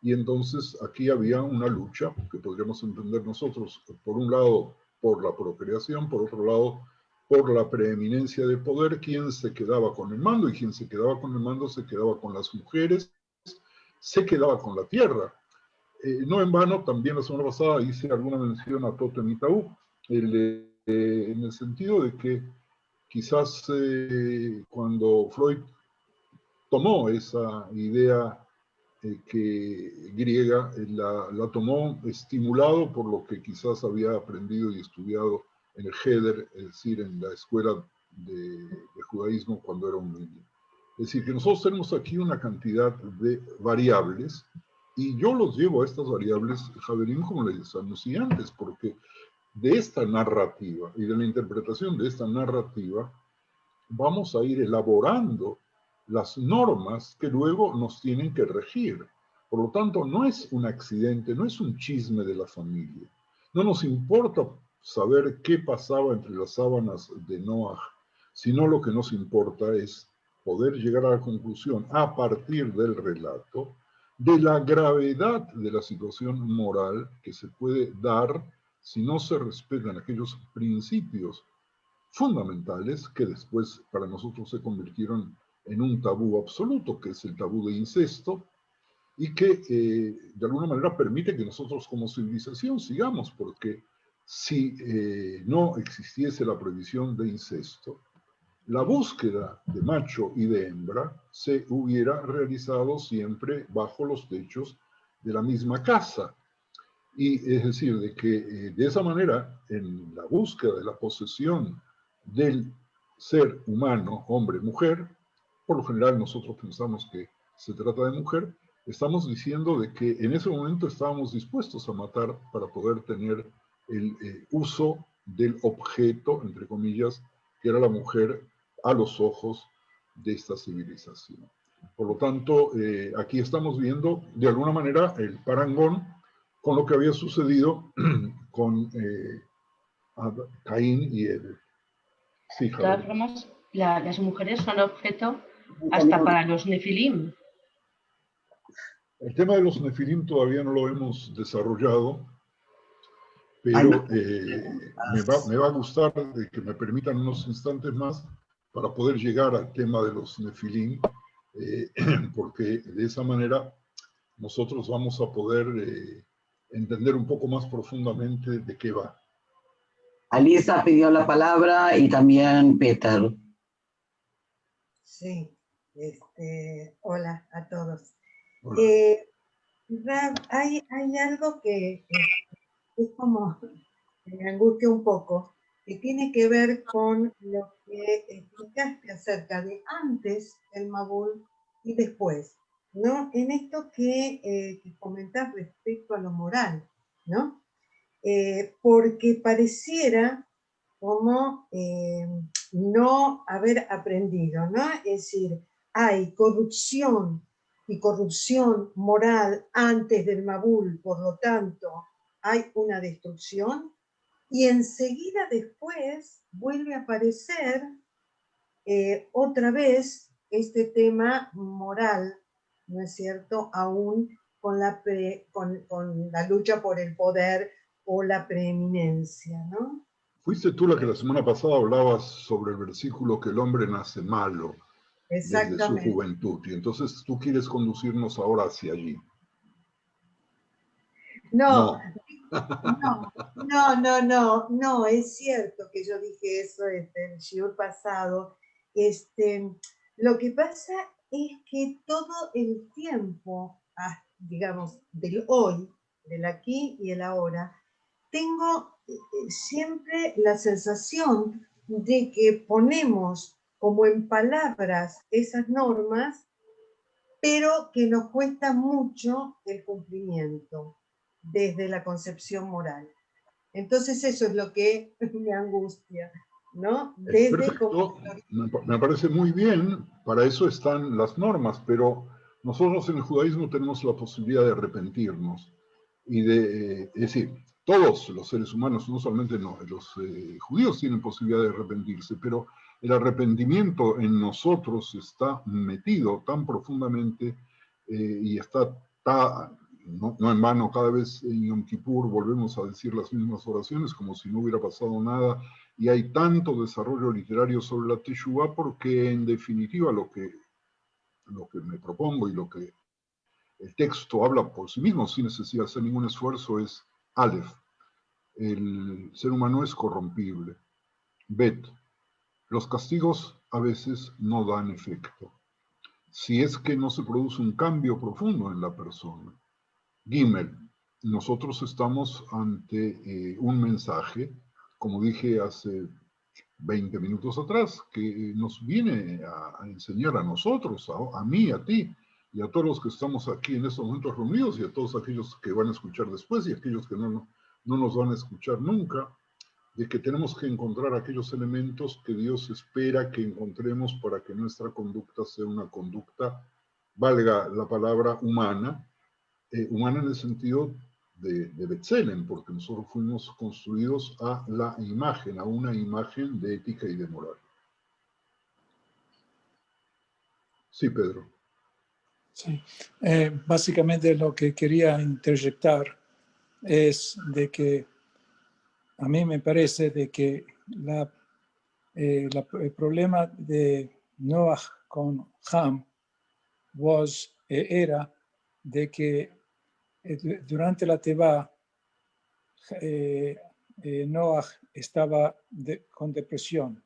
Y entonces aquí había una lucha que podríamos entender nosotros, por un lado, por la procreación, por otro lado, por la preeminencia de poder, quién se quedaba con el mando, y quien se quedaba con el mando se quedaba con las mujeres, se quedaba con la tierra. No en vano, también la semana pasada hice alguna mención a Totem y Tabú, en el sentido de que quizás cuando Freud tomó esa idea griega, la tomó estimulado por lo que quizás había aprendido y estudiado en el Heder, es decir, en la escuela de judaísmo cuando era un niño. Es decir, que nosotros tenemos aquí una cantidad de variables y yo los llevo a estas variables, Javerín, como les anuncié antes, porque de esta narrativa y de la interpretación de esta narrativa vamos a ir elaborando las normas que luego nos tienen que regir. Por lo tanto, no es un accidente, no es un chisme de la familia. No nos importa saber qué pasaba entre las sábanas de Noah, sino lo que nos importa es poder llegar a la conclusión, a partir del relato, de la gravedad de la situación moral que se puede dar si no se respetan aquellos principios fundamentales que después para nosotros se convirtieron en un tabú absoluto, que es el tabú de incesto, y que de alguna manera permite que nosotros como civilización sigamos, porque si no existiese la prohibición de incesto, la búsqueda de macho y de hembra se hubiera realizado siempre bajo los techos de la misma casa. Y es decir, de que de esa manera, en la búsqueda de la posesión del ser humano, hombre, mujer, por lo general nosotros pensamos que se trata de mujer, estamos diciendo de que en ese momento estábamos dispuestos a matar para poder tener el uso del objeto, entre comillas, que era la mujer a los ojos de esta civilización. Por lo tanto, aquí estamos viendo de alguna manera el parangón con lo que había sucedido con Caín y Abel. Sí, De todas formas, las mujeres son objeto hasta para los nefilim. El tema de los nefilim todavía no lo hemos desarrollado, pero me va a gustar de que me permitan unos instantes más para poder llegar al tema de los nefilim, porque de esa manera nosotros vamos a poder entender un poco más profundamente de qué va. Alisa pidió la palabra y también Peter. Sí, hola a todos. Hola. Rab, hay algo que es como me angustia un poco, que tiene que ver con lo que explicaste acerca de antes el Mabul y después, ¿no? En esto que comentás respecto a lo moral, ¿no? Porque pareciera como no haber aprendido, ¿no? Es decir, hay corrupción y corrupción moral antes del Mabul, por lo tanto, hay una destrucción, y enseguida después vuelve a aparecer otra vez este tema moral, ¿no es cierto? Aún con la lucha por el poder o la preeminencia, ¿no? Fuiste tú la que la semana pasada hablabas sobre el versículo que el hombre nace malo desde su juventud, y entonces tú quieres conducirnos ahora hacia allí. No, es cierto que yo dije eso en el shiur pasado. Lo que pasa es que todo el tiempo, digamos, del hoy, del aquí y el ahora, tengo siempre la sensación de que ponemos como en palabras esas normas, pero que nos cuesta mucho el cumplimiento desde la concepción moral. Entonces eso es lo que me angustia, ¿no? Perfecto, me parece muy bien, para eso están las normas, pero nosotros en el judaísmo tenemos la posibilidad de arrepentirnos y de, es decir, todos los seres humanos, no solamente los judíos tienen posibilidad de arrepentirse, pero el arrepentimiento en nosotros está metido tan profundamente y está no en vano, cada vez en Yom Kippur volvemos a decir las mismas oraciones como si no hubiera pasado nada, y hay tanto desarrollo literario sobre la Teshuvá porque en definitiva lo que me propongo y lo que el texto habla por sí mismo sin necesidad de hacer ningún esfuerzo es Aleph. El ser humano es corrompible. Bet. Los castigos a veces no dan efecto. Si es que no se produce un cambio profundo en la persona. Gimel. Nosotros estamos ante un mensaje, como dije hace 20 minutos atrás, que nos viene a enseñar a nosotros, a mí, a ti, y a todos los que estamos aquí en estos momentos reunidos, y a todos aquellos que van a escuchar después, y aquellos que no nos van a escuchar nunca, de que tenemos que encontrar aquellos elementos que Dios espera que encontremos para que nuestra conducta sea una conducta, valga la palabra, humana, humana en el sentido de B'Tselem, porque nosotros fuimos construidos a la imagen, a una imagen de ética y de moral. Sí, Pedro. Sí. Básicamente lo que quería interjectar es de que a mí me parece de que el problema de Noah con Ham era de que durante la Tevá Noah estaba con depresión,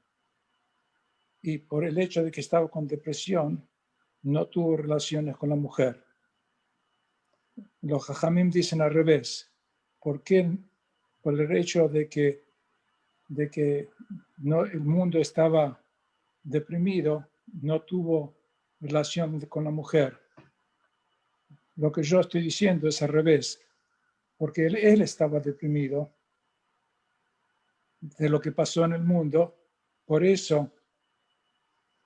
y por el hecho de que estaba con depresión no tuvo relaciones con la mujer. Los Jajamim dicen al revés. ¿Por qué? Por el hecho de que no, el mundo estaba deprimido, no tuvo relación con la mujer. Lo que yo estoy diciendo es al revés, porque él estaba deprimido de lo que pasó en el mundo, por eso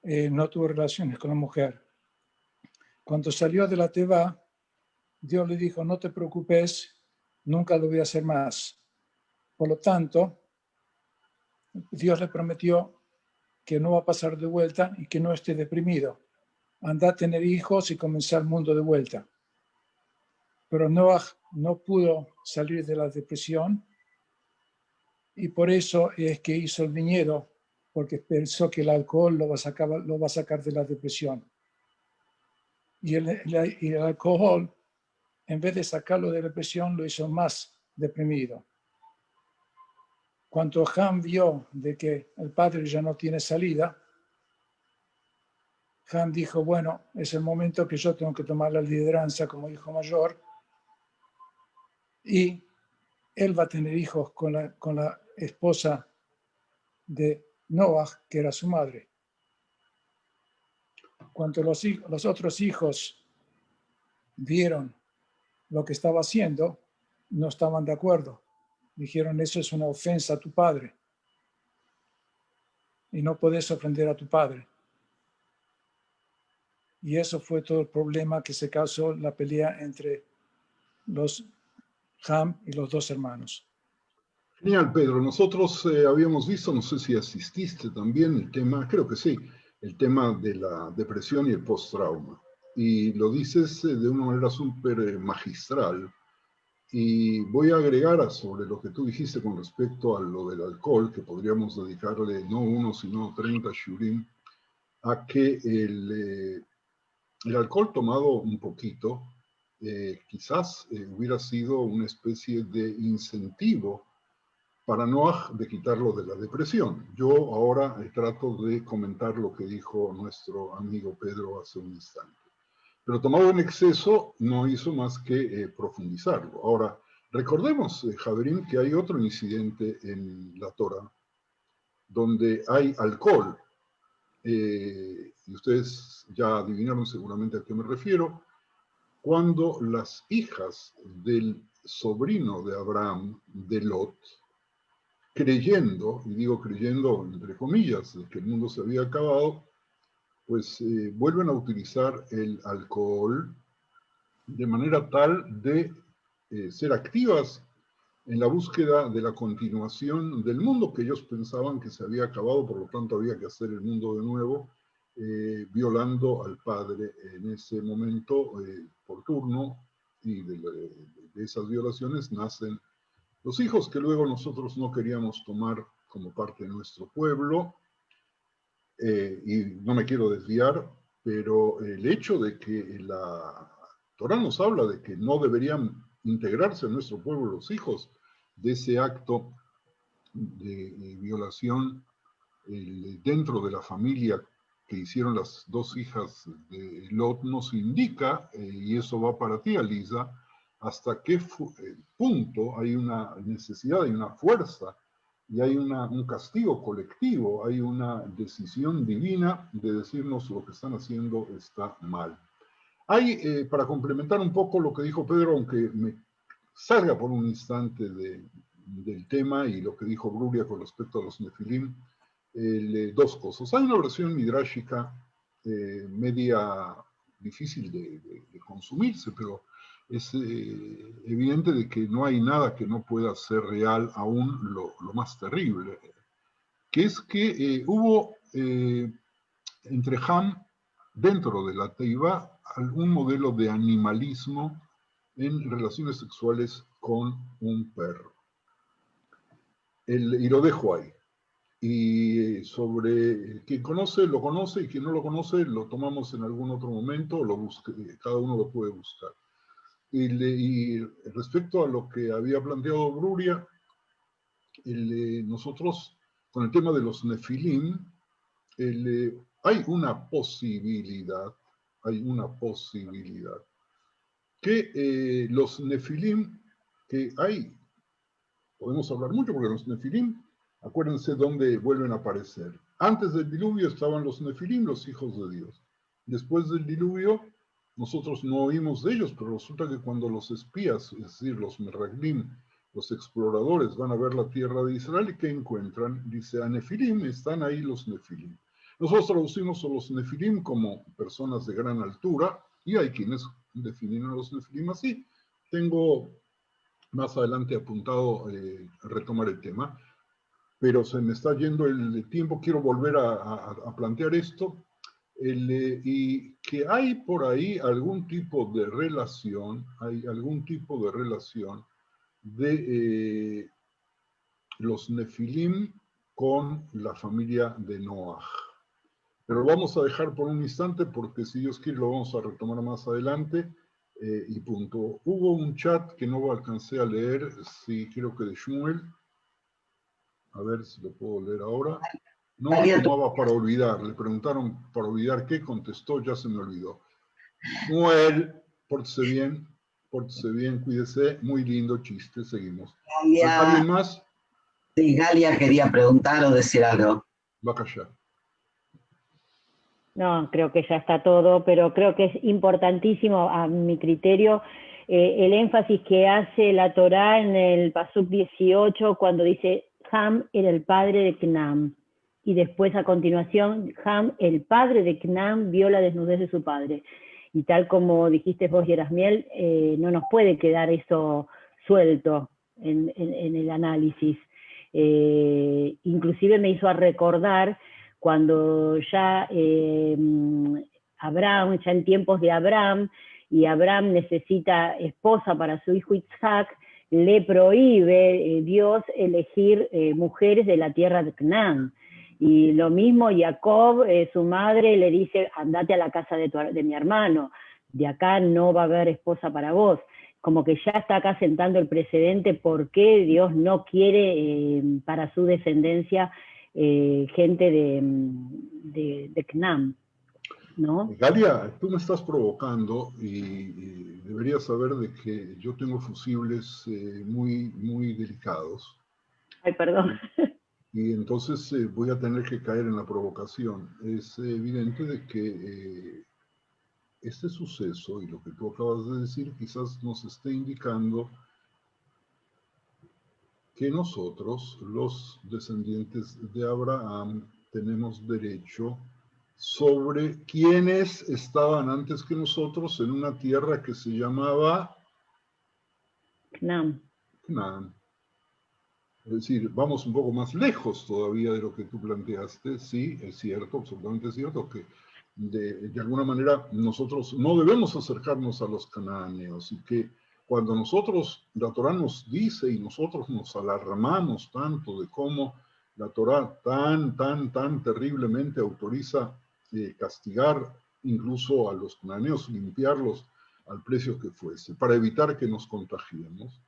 no tuvo relaciones con la mujer. Cuando salió de la Tevá, Dios le dijo, no te preocupes, nunca lo voy a hacer más. Por lo tanto, Dios le prometió que no va a pasar de vuelta y que no esté deprimido. Anda a tener hijos y comenzar el mundo de vuelta. Pero Noah no pudo salir de la depresión, y por eso es que hizo el viñedo, porque pensó que el alcohol lo va a sacar de la depresión. Y el alcohol, en vez de sacarlo de la depresión, lo hizo más deprimido. Cuando Ham vio de que el padre ya no tiene salida, Ham dijo, bueno, es el momento que yo tengo que tomar la lideranza como hijo mayor, y él va a tener hijos con la esposa de Noah, que era su madre. Cuando los otros hijos vieron lo que estaba haciendo, no estaban de acuerdo. Dijeron, eso es una ofensa a tu padre, y no puedes ofender a tu padre. Y eso fue todo el problema que se causó, la pelea entre los Ham y los dos hermanos. Genial, Pedro. Nosotros habíamos visto, no sé si asististe también, el tema, creo que sí, el tema de la depresión y el post-trauma. Y lo dices de una manera súper magistral. Y voy a agregar sobre lo que tú dijiste con respecto a lo del alcohol, que podríamos dedicarle no uno, sino 30 shurim, a que el alcohol tomado un poquito quizás hubiera sido una especie de incentivo para Noah de quitarlo de la depresión. Yo ahora trato de comentar lo que dijo nuestro amigo Pedro hace un instante. Pero tomado en exceso no hizo más que profundizarlo. Ahora, recordemos, Javerín, que hay otro incidente en la Torah donde hay alcohol. Y ustedes ya adivinaron seguramente a qué me refiero, cuando las hijas del sobrino de Abraham, de Lot, creyendo, y digo creyendo entre comillas, de que el mundo se había acabado, pues vuelven a utilizar el alcohol de manera tal de ser activas en la búsqueda de la continuación del mundo que ellos pensaban que se había acabado, por lo tanto había que hacer el mundo de nuevo, violando al padre en ese momento por turno, y de esas violaciones nacen los hijos que luego nosotros no queríamos tomar como parte de nuestro pueblo. Y no me quiero desviar, pero el hecho de que la Torah nos habla de que no deberían integrarse a nuestro pueblo los hijos de ese acto de violación dentro de la familia que hicieron las dos hijas de Lot, nos indica, y eso va para ti, Alisa, hasta qué punto hay una necesidad y una fuerza y hay un castigo colectivo, hay una decisión divina de decirnos lo que están haciendo está mal. Hay, para complementar un poco lo que dijo Pedro, aunque me salga por un instante del tema y lo que dijo Bruria con respecto a los nefilim, dos cosas. Hay una versión midrashica media difícil de consumirse, pero es evidente de que no hay nada que no pueda ser real, aún lo más terrible, que es que hubo entre Ham, dentro de la Teibá, algún modelo de animalismo en relaciones sexuales con un perro. Y lo dejo ahí. Y sobre quien conoce, lo conoce, y quien no lo conoce, lo tomamos en algún otro momento, lo busque, cada uno lo puede buscar. Y respecto a lo que había planteado Bruria, nosotros, con el tema de los nefilim, hay una posibilidad, que los nefilim, que hay, podemos hablar mucho porque los nefilim, acuérdense dónde vuelven a aparecer. Antes del diluvio estaban los nefilim, los hijos de Dios. Después del diluvio, nosotros no oímos de ellos, pero resulta que cuando los espías, es decir, los meraglim, los exploradores, van a ver la tierra de Israel, ¿y qué encuentran? Dice, a nefilim, están ahí los nefilim. Nosotros traducimos a los nefilim como personas de gran altura, y hay quienes definen a los nefilim así. Tengo más adelante apuntado retomar el tema, pero se me está yendo el tiempo, quiero volver a plantear esto, y que hay por ahí algún tipo de relación, de los nefilim con la familia de Noaj. Pero lo vamos a dejar por un instante porque si Dios quiere lo vamos a retomar más adelante. Y punto. Hubo un chat que no alcancé a leer, sí, creo que de Shmuel. A ver si lo puedo leer ahora. No tomaba para olvidar. Le preguntaron para olvidar qué, contestó, ya se me olvidó. Shmuel, pórtese bien, cuídese. Muy lindo chiste, seguimos. ¿Alguien más? Sí, Galia quería preguntar o decir algo. Va a callar. No, creo que ya está todo, pero creo que es importantísimo, a mi criterio, el énfasis que hace la Torá en el Pasuk 18, cuando dice Ham era el padre de Cnam, y después a continuación, Ham, el padre de Cnam, vio la desnudez de su padre. Y tal como dijiste vos, Yerasmiel, no nos puede quedar eso suelto en el análisis. Inclusive me hizo recordar cuando ya Abraham, ya en tiempos de Abraham, y Abraham necesita esposa para su hijo Isaac, le prohíbe Dios elegir mujeres de la tierra de Canaán. Y lo mismo Jacob, su madre, le dice, andate a la casa de mi hermano, de acá no va a haber esposa para vos. Como que ya está acá sentando el precedente por qué Dios no quiere para su descendencia gente de Canaán, ¿no? Galia, tú me estás provocando y deberías saber de que yo tengo fusibles muy delicados. Ay, perdón. Y entonces voy a tener que caer en la provocación. Es evidente de que este suceso y lo que tú acabas de decir quizás nos esté indicando que nosotros, los descendientes de Abraham, tenemos derecho sobre quienes estaban antes que nosotros en una tierra que se llamaba Canaán. Canaán. Es decir, vamos un poco más lejos todavía de lo que tú planteaste. Sí, es cierto, absolutamente cierto, que de alguna manera nosotros no debemos acercarnos a los cananeos y que cuando nosotros, la Torá nos dice y nosotros nos alarmamos tanto de cómo la Torá tan terriblemente autoriza castigar incluso a los cananeos, limpiarlos al precio que fuese, para evitar que nos contagiemos.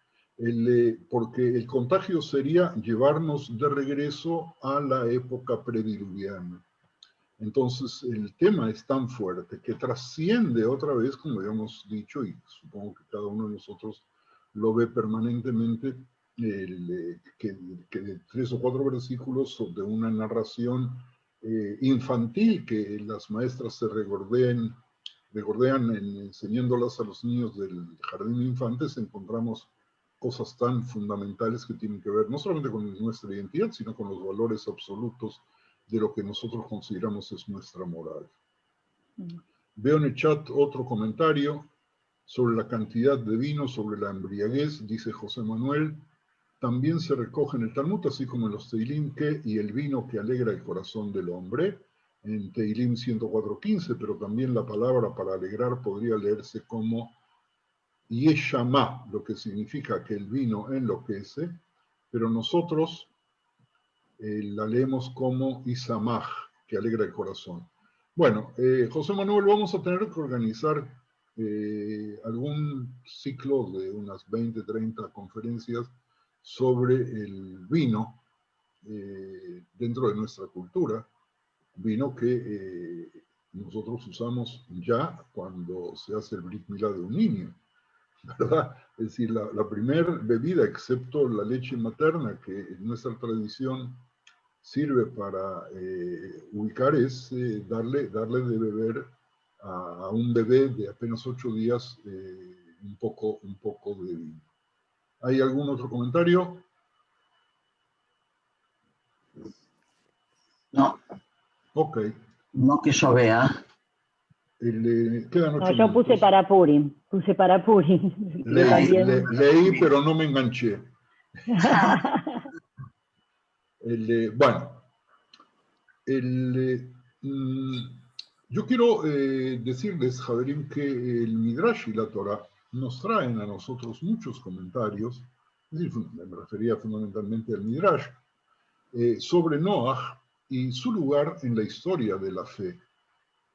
Porque el contagio sería llevarnos de regreso a la época prediluviana. Entonces el tema es tan fuerte que trasciende otra vez, como habíamos dicho, y supongo que cada uno de nosotros lo ve permanentemente, que de 3 o 4 versículos de una narración infantil que las maestras se regodean enseñándolas a los niños del jardín de infantes, encontramos cosas tan fundamentales que tienen que ver no solamente con nuestra identidad, sino con los valores absolutos de lo que nosotros consideramos es nuestra moral. Veo en el chat otro comentario sobre la cantidad de vino, sobre la embriaguez, dice José Manuel. También se recoge en el Talmud, así como en los Teilim, que y el vino que alegra el corazón del hombre, en Teilim 104.15, pero también la palabra para alegrar podría leerse como Yeshama, lo que significa que el vino enloquece, pero nosotros la leemos como Isamaj, que alegra el corazón. Bueno, José Manuel, vamos a tener que organizar algún ciclo de unas 20, 30 conferencias sobre el vino dentro de nuestra cultura, vino que nosotros usamos ya cuando se hace el Brit Milá de un niño, ¿verdad? Es decir, la primera bebida, excepto la leche materna, que en nuestra tradición sirve para ubicar, es darle de beber a un bebé de apenas 8 días un poco de vino. ¿Hay algún otro comentario? No. Ok. No que yo vea. Quedan 8 yo puse para Purim. Leí, pero no me enganché. Bueno, yo quiero decirles, Javerín, que el Midrash y la Torah nos traen a nosotros muchos comentarios, es decir, me refería fundamentalmente al Midrash, sobre Noaj y su lugar en la historia de la fe.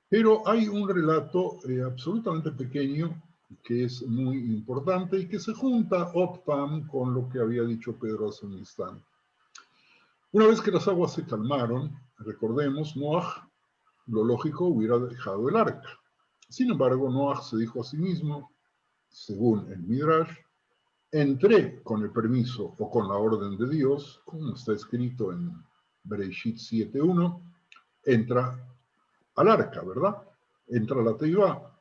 Pero hay un relato absolutamente pequeño que es muy importante y que se junta Otpam con lo que había dicho Pedro hace un instante. Una vez que las aguas se calmaron, recordemos, Noaj, lo lógico, hubiera dejado el arca. Sin embargo, Noaj se dijo a sí mismo, según el Midrash, entré con el permiso o con la orden de Dios, como está escrito en Bereshit 7.1, entra al arca, ¿verdad? Entra a la Teibá.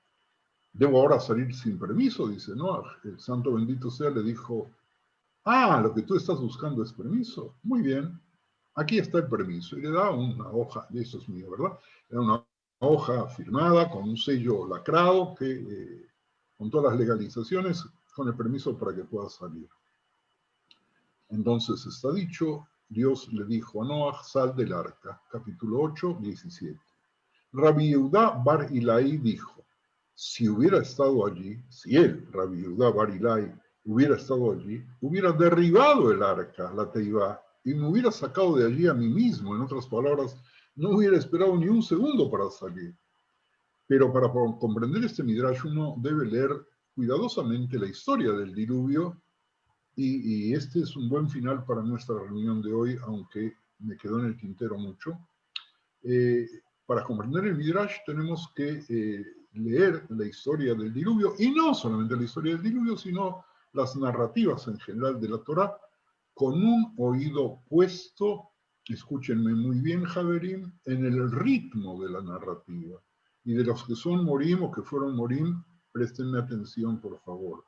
Debo ahora salir sin permiso, dice Noaj. El santo bendito sea le dijo, lo que tú estás buscando es permiso. Muy bien, aquí está el permiso. Y le da una hoja, y eso es mío, ¿verdad? Le da una hoja firmada con un sello lacrado que, con todas las legalizaciones, con el permiso para que pueda salir. Entonces está dicho, Dios le dijo a Noaj, sal del arca, capítulo 8, 17. Rabbi Yehuda Bar Ilai dijo, si hubiera estado allí, si él, Rabbi Yehuda Bar Ilai, hubiera estado allí, hubiera derribado el arca, la Teibá, y me hubiera sacado de allí a mí mismo. En otras palabras, no hubiera esperado ni un segundo para salir. Pero para comprender este Midrash uno debe leer cuidadosamente la historia del diluvio, y este es un buen final para nuestra reunión de hoy, aunque me quedó en el tintero mucho. Para comprender el Midrash tenemos que leer la historia del diluvio, y no solamente la historia del diluvio, sino las narrativas en general de la Torá, con un oído puesto, escúchenme muy bien, Javerim, en el ritmo de la narrativa. Y de los que son Morim o que fueron Morim, préstenme atención, por favor.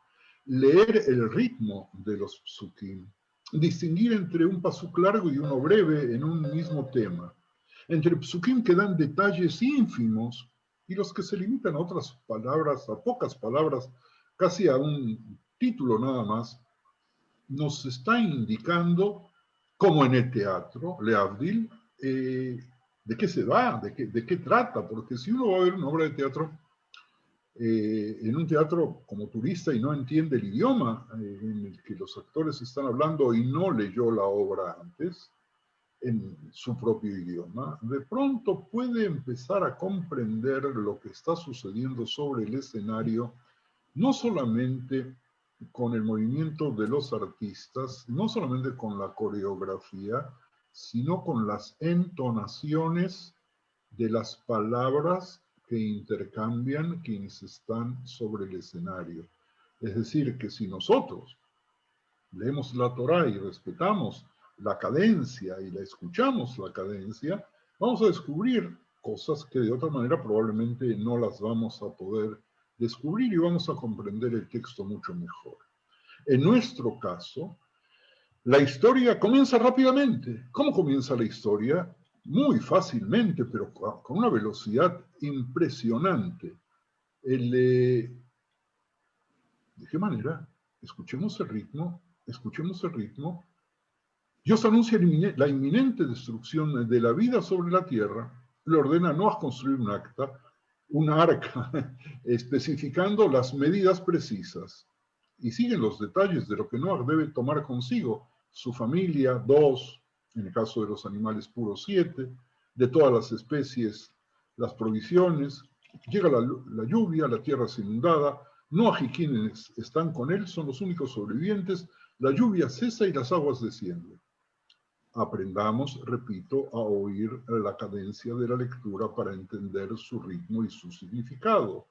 Leer el ritmo de los psukim, distinguir entre un pasuk largo y uno breve en un mismo tema, entre psukim que dan detalles ínfimos y los que se limitan a otras palabras, a pocas palabras, casi a un título nada más, nos está indicando, como en el teatro, Leavdil, de qué se va, de qué trata, porque si uno va a ver una obra de teatro, en un teatro como turista y no entiende el idioma en el que los actores están hablando y no leyó la obra antes, en su propio idioma, de pronto puede empezar a comprender lo que está sucediendo sobre el escenario, no solamente con el movimiento de los artistas, no solamente con la coreografía, sino con las entonaciones de las palabras que intercambian quienes están sobre el escenario. Es decir, que si nosotros leemos la Torá y respetamos la cadencia y la escuchamos la cadencia, vamos a descubrir cosas que de otra manera probablemente no las vamos a poder descubrir y vamos a comprender el texto mucho mejor. En nuestro caso, la historia comienza rápidamente. ¿Cómo comienza la historia? Muy fácilmente, pero con una velocidad impresionante. ¿De qué manera? Escuchemos el ritmo, escuchemos el ritmo. Dios anuncia la inminente destrucción de la vida sobre la tierra, le ordena a Noah construir una arca, especificando las medidas precisas. Y siguen los detalles de lo que Noah debe tomar consigo, su familia, 2, en el caso de los animales puros 7, de todas las especies, las provisiones, llega la lluvia, la tierra es inundada, Noah y quienes están con él son los únicos sobrevivientes, la lluvia cesa y las aguas descienden. Aprendamos, repito, a oír la cadencia de la lectura para entender su ritmo y su significado.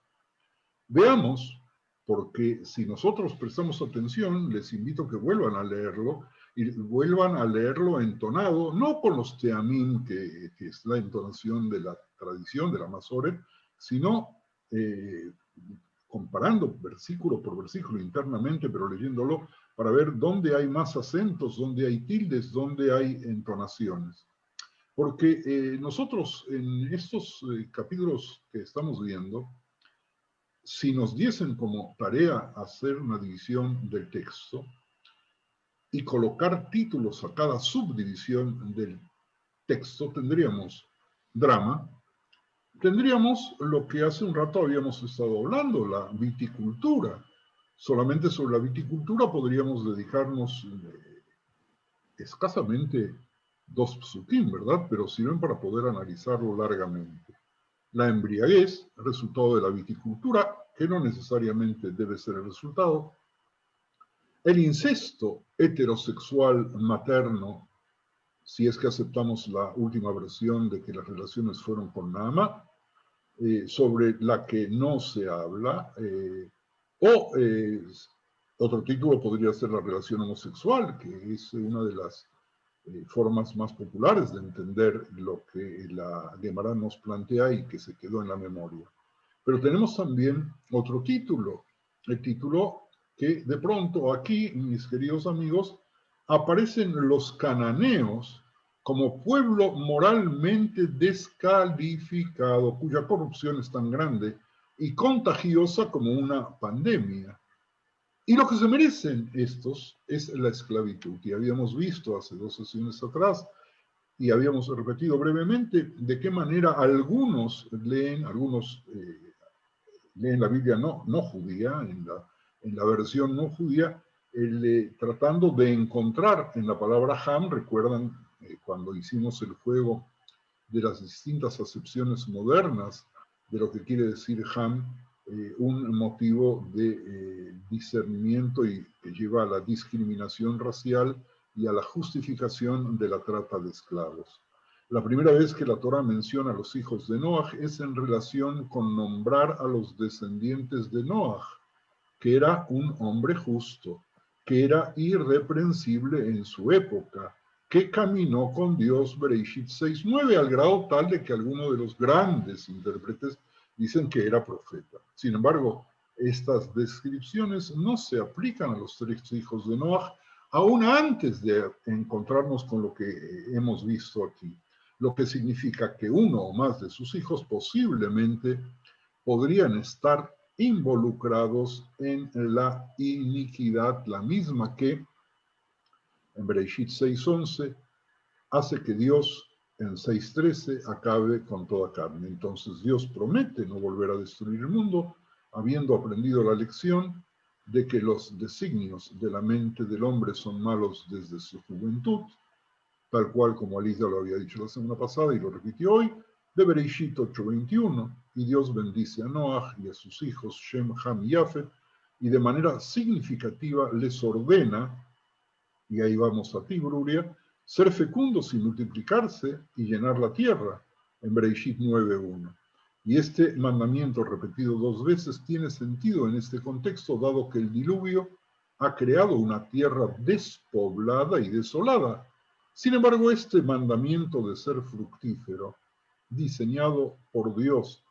Veamos, porque si nosotros prestamos atención, les invito a que vuelvan a leerlo, y vuelvan a leerlo entonado, no con los teamim, que es la entonación de la tradición de la Masoret, sino comparando versículo por versículo internamente, pero leyéndolo para ver dónde hay más acentos, dónde hay tildes, dónde hay entonaciones. Porque nosotros en estos capítulos que estamos viendo, si nos diesen como tarea hacer una división del texto y colocar títulos a cada subdivisión del texto, tendríamos drama, tendríamos lo que hace un rato habíamos estado hablando, la viticultura. Solamente sobre la viticultura podríamos dedicarnos escasamente 2 psukim, ¿verdad? Pero sirven para poder analizarlo largamente. La embriaguez, resultado de la viticultura, que no necesariamente debe ser el resultado. El incesto heterosexual materno, si es que aceptamos la última versión de que las relaciones fueron con Naamá, sobre la que no se habla, otro título podría ser la relación homosexual, que es una de las formas más populares de entender lo que la Gemara nos plantea y que se quedó en la memoria. Pero tenemos también otro título, el título que de pronto aquí, mis queridos amigos, aparecen los cananeos como pueblo moralmente descalificado, cuya corrupción es tan grande y contagiosa como una pandemia. Y lo que se merecen estos es la esclavitud. Y habíamos visto hace 2 sesiones atrás, y habíamos repetido brevemente, de qué manera algunos leen la Biblia no judía, en la versión no judía, tratando de encontrar en la palabra Ham, recuerdan cuando hicimos el juego de las distintas acepciones modernas de lo que quiere decir Ham, un motivo de discernimiento y que lleva a la discriminación racial y a la justificación de la trata de esclavos. La primera vez que la Torá menciona a los hijos de Noaj es en relación con nombrar a los descendientes de Noaj, que era un hombre justo, que era irreprensible en su época, que caminó con Dios, Bereshit 6:9, al grado tal de que algunos de los grandes intérpretes dicen que era profeta. Sin embargo, estas descripciones no se aplican a los 3 hijos de Noaj, aún antes de encontrarnos con lo que hemos visto aquí, lo que significa que uno o más de sus hijos posiblemente podrían estar involucrados en la iniquidad, la misma que en Bereshit 6:11 hace que Dios en 6:13 acabe con toda carne. Entonces Dios promete no volver a destruir el mundo, habiendo aprendido la lección de que los designios de la mente del hombre son malos desde su juventud, tal cual como Alicia lo había dicho la semana pasada y lo repitió hoy, de Bereshit 8:21, y Dios bendice a Noaj y a sus hijos Shem, Ham y Yafet, y de manera significativa les ordena, y ahí vamos a ti, Bruria, ser fecundos y multiplicarse y llenar la tierra, en Bereshit 9:1. Y este mandamiento repetido 2 veces tiene sentido en este contexto, dado que el diluvio ha creado una tierra despoblada y desolada. Sin embargo, este mandamiento de ser fructífero, diseñado por Dios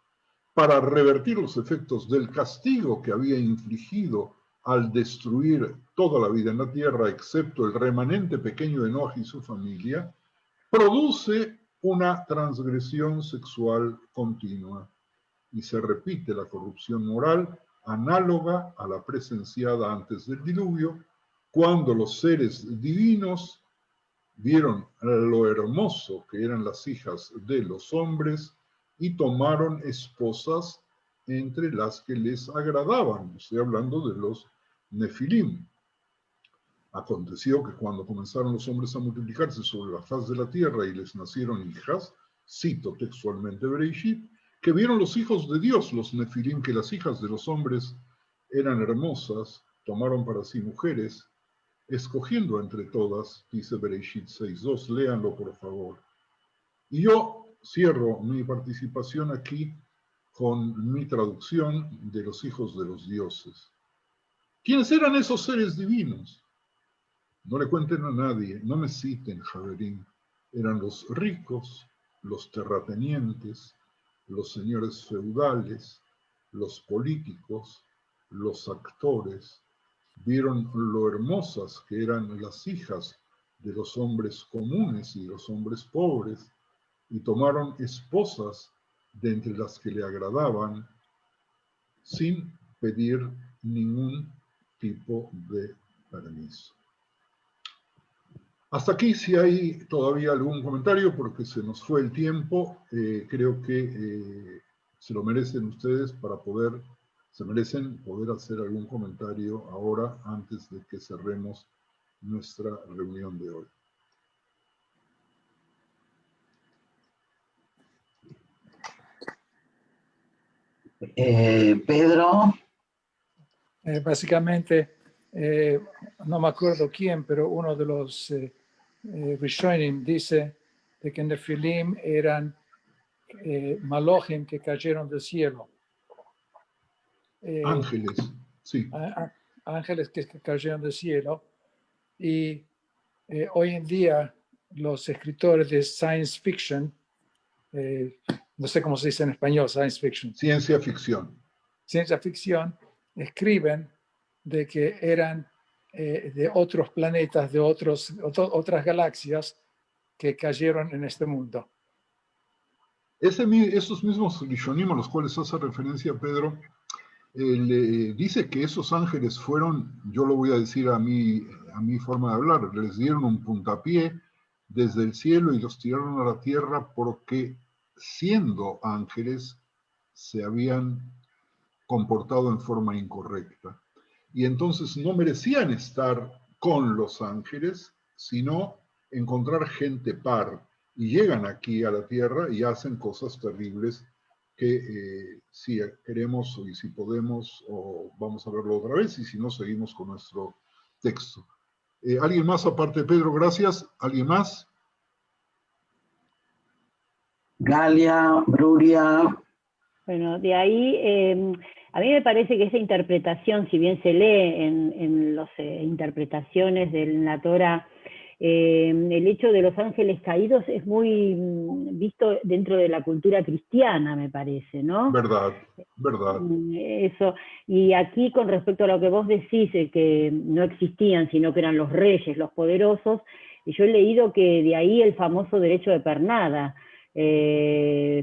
para revertir los efectos del castigo que había infligido al destruir toda la vida en la tierra, excepto el remanente pequeño de Noaj y su familia, produce una transgresión sexual continua y se repite la corrupción moral análoga a la presenciada antes del diluvio, cuando los seres divinos vieron lo hermoso que eran las hijas de los hombres y tomaron esposas entre las que les agradaban. Estoy hablando de los Nefilim. Aconteció que cuando comenzaron los hombres a multiplicarse sobre la faz de la tierra y les nacieron hijas, cito textualmente Bereshit, que vieron los hijos de Dios, los Nefilim, que las hijas de los hombres eran hermosas, tomaron para sí mujeres, escogiendo entre todas, dice Bereshit 6.2, léanlo por favor. Y yo cierro mi participación aquí con mi traducción de los hijos de los dioses. ¿Quiénes eran esos seres divinos? No le cuenten a nadie, no me citen, Javerín. Eran los ricos, los terratenientes, los señores feudales, los políticos, los actores. Vieron lo hermosas que eran las hijas de los hombres comunes y los hombres pobres, y tomaron esposas de entre las que le agradaban, sin pedir ningún tipo de permiso. Hasta aquí, si hay todavía algún comentario, porque se nos fue el tiempo, creo que se lo merecen ustedes se merecen poder hacer algún comentario ahora antes de que cerremos nuestra reunión de hoy. Pedro. Básicamente, no me acuerdo quién, pero uno de los Rishonim dice de que Nefilim eran Malojim que cayeron del cielo. Ángeles, sí. Ángeles que cayeron del cielo. Y hoy en día los escritores de science fiction, no sé cómo se dice en español, science fiction. Ciencia ficción. Ciencia ficción, escriben de que eran de otros planetas, de otras galaxias que cayeron en este mundo. Esos mismos Rishonim a los cuales hace referencia Pedro, le dice que esos ángeles fueron, yo lo voy a decir a mi forma de hablar, les dieron un puntapié desde el cielo y los tiraron a la tierra porque siendo ángeles se habían comportado en forma incorrecta. Y entonces no merecían estar con los ángeles, sino encontrar gente par. Y llegan aquí a la tierra y hacen cosas terribles que si queremos y si podemos, o vamos a verlo otra vez, y si no, seguimos con nuestro texto. ¿Alguien más aparte de Pedro? Gracias. ¿Alguien más? Galia, Bruria. Bueno, de ahí, a mí me parece que esa interpretación, si bien se lee en las interpretaciones de la Torá, el hecho de los ángeles caídos es muy visto dentro de la cultura cristiana, me parece, ¿no? Verdad, verdad. Eso. Y aquí, con respecto a lo que vos decís, que no existían, sino que eran los reyes, los poderosos, yo he leído que de ahí el famoso derecho de pernada,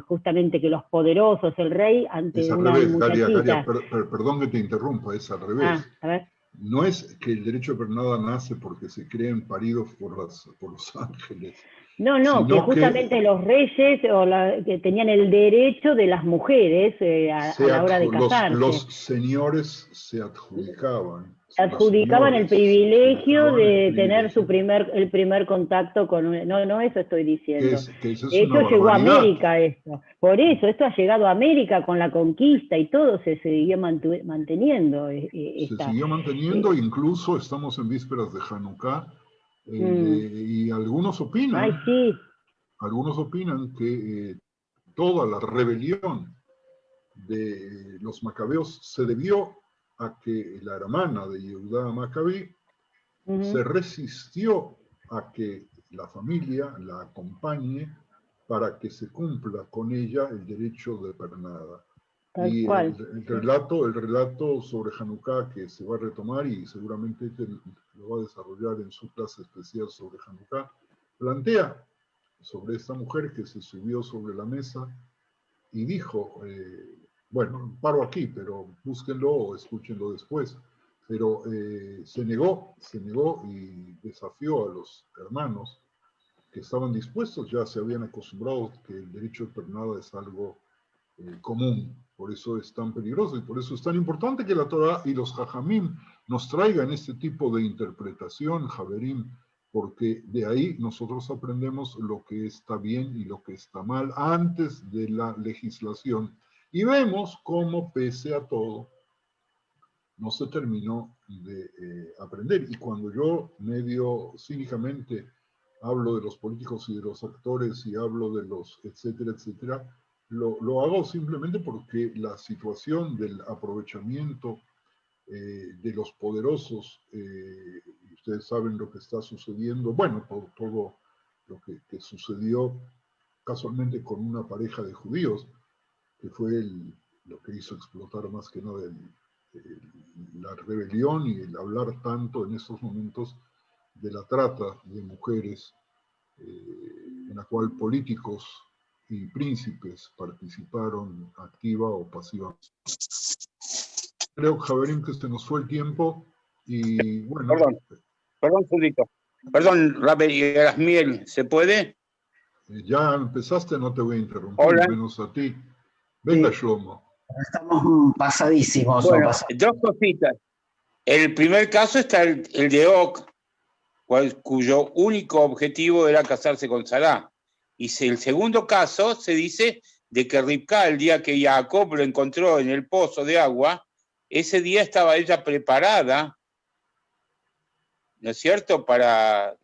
justamente que los poderosos, el rey, ante es al una revés, muchachita... Galia, perdón que te interrumpa, es al revés. A ver. No es que el derecho de pernada nace porque se creen paridos por los ángeles. No, que justamente los reyes que tenían el derecho de las mujeres a la hora de casarse. Los señores se adjudicaban. Adjudicaban el privilegio de tener el primer contacto con un... No, eso estoy diciendo. Que eso de hecho, llegó a América esto. Por eso, esto ha llegado a América con la conquista y todo se siguió manteniendo. Se siguió manteniendo, incluso estamos en vísperas de Hanukkah, y algunos opinan, Ay, sí. Algunos opinan que toda la rebelión de los macabeos se debió a que la hermana de Yehudá Maccabi Ujú. se resistió a que la familia la acompañe para que se cumpla con ella el derecho de pernada. Tal Y cual. el relato sobre Hanukkah que se va a retomar y seguramente lo va a desarrollar en su clase especial sobre Hanukkah, plantea sobre esta mujer que se subió sobre la mesa y dijo, bueno, paro aquí, pero búsquenlo o escúchenlo después, pero se negó y desafió a los hermanos que estaban dispuestos, ya se habían acostumbrado que el derecho de pernada es algo común, por eso es tan peligroso y por eso es tan importante que la Torah y los Jajamim nos traigan este tipo de interpretación, Javerim, porque de ahí nosotros aprendemos lo que está bien y lo que está mal antes de la legislación y vemos cómo pese a todo no se terminó de aprender. Y cuando yo medio cínicamente hablo de los políticos y de los actores y hablo de los etcétera, etcétera, lo hago simplemente porque la situación del aprovechamiento de los poderosos, y ustedes saben lo que está sucediendo, bueno, todo lo que sucedió casualmente con una pareja de judíos, que fue lo que hizo explotar más que nada la rebelión y el hablar tanto en estos momentos de la trata de mujeres, en la cual políticos y príncipes participaron activa o pasivamente. Creo, Javerín, que se nos fue el tiempo y bueno. Perdón, Julito. Perdón, Rabbi Gasmiel, ¿se puede? Ya empezaste, no te voy a interrumpir, Hola. menos a ti. Venga, Sí. Shlomo. Estamos pasadísimos. Bueno, dos cositas. El primer caso está el de Oc, cuyo único objetivo era casarse con Sará. Y el segundo caso se dice de que Ribka, el día que Jacob lo encontró en el pozo de agua, ese día estaba ella preparada, ¿no es cierto?, para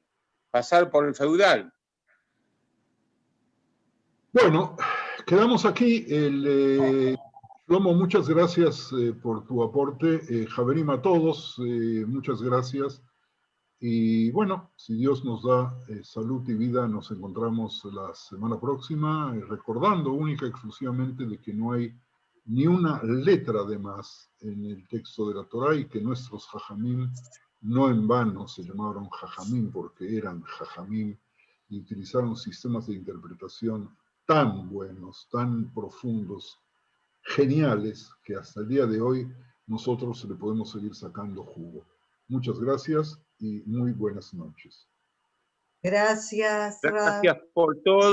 pasar por el feudal. Bueno, quedamos aquí. Shlomo, muchas gracias por tu aporte. Javerim, a todos, muchas gracias. Y bueno, si Dios nos da salud y vida, nos encontramos la semana próxima, recordando única y exclusivamente de que no hay ni una letra de más en el texto de la Torá y que nuestros jajamim no en vano se llamaron jajamim porque eran jajamim y utilizaron sistemas de interpretación tan buenos, tan profundos, geniales, que hasta el día de hoy nosotros le podemos seguir sacando jugo. Muchas gracias y muy buenas noches. Gracias, Rab. Gracias por todo.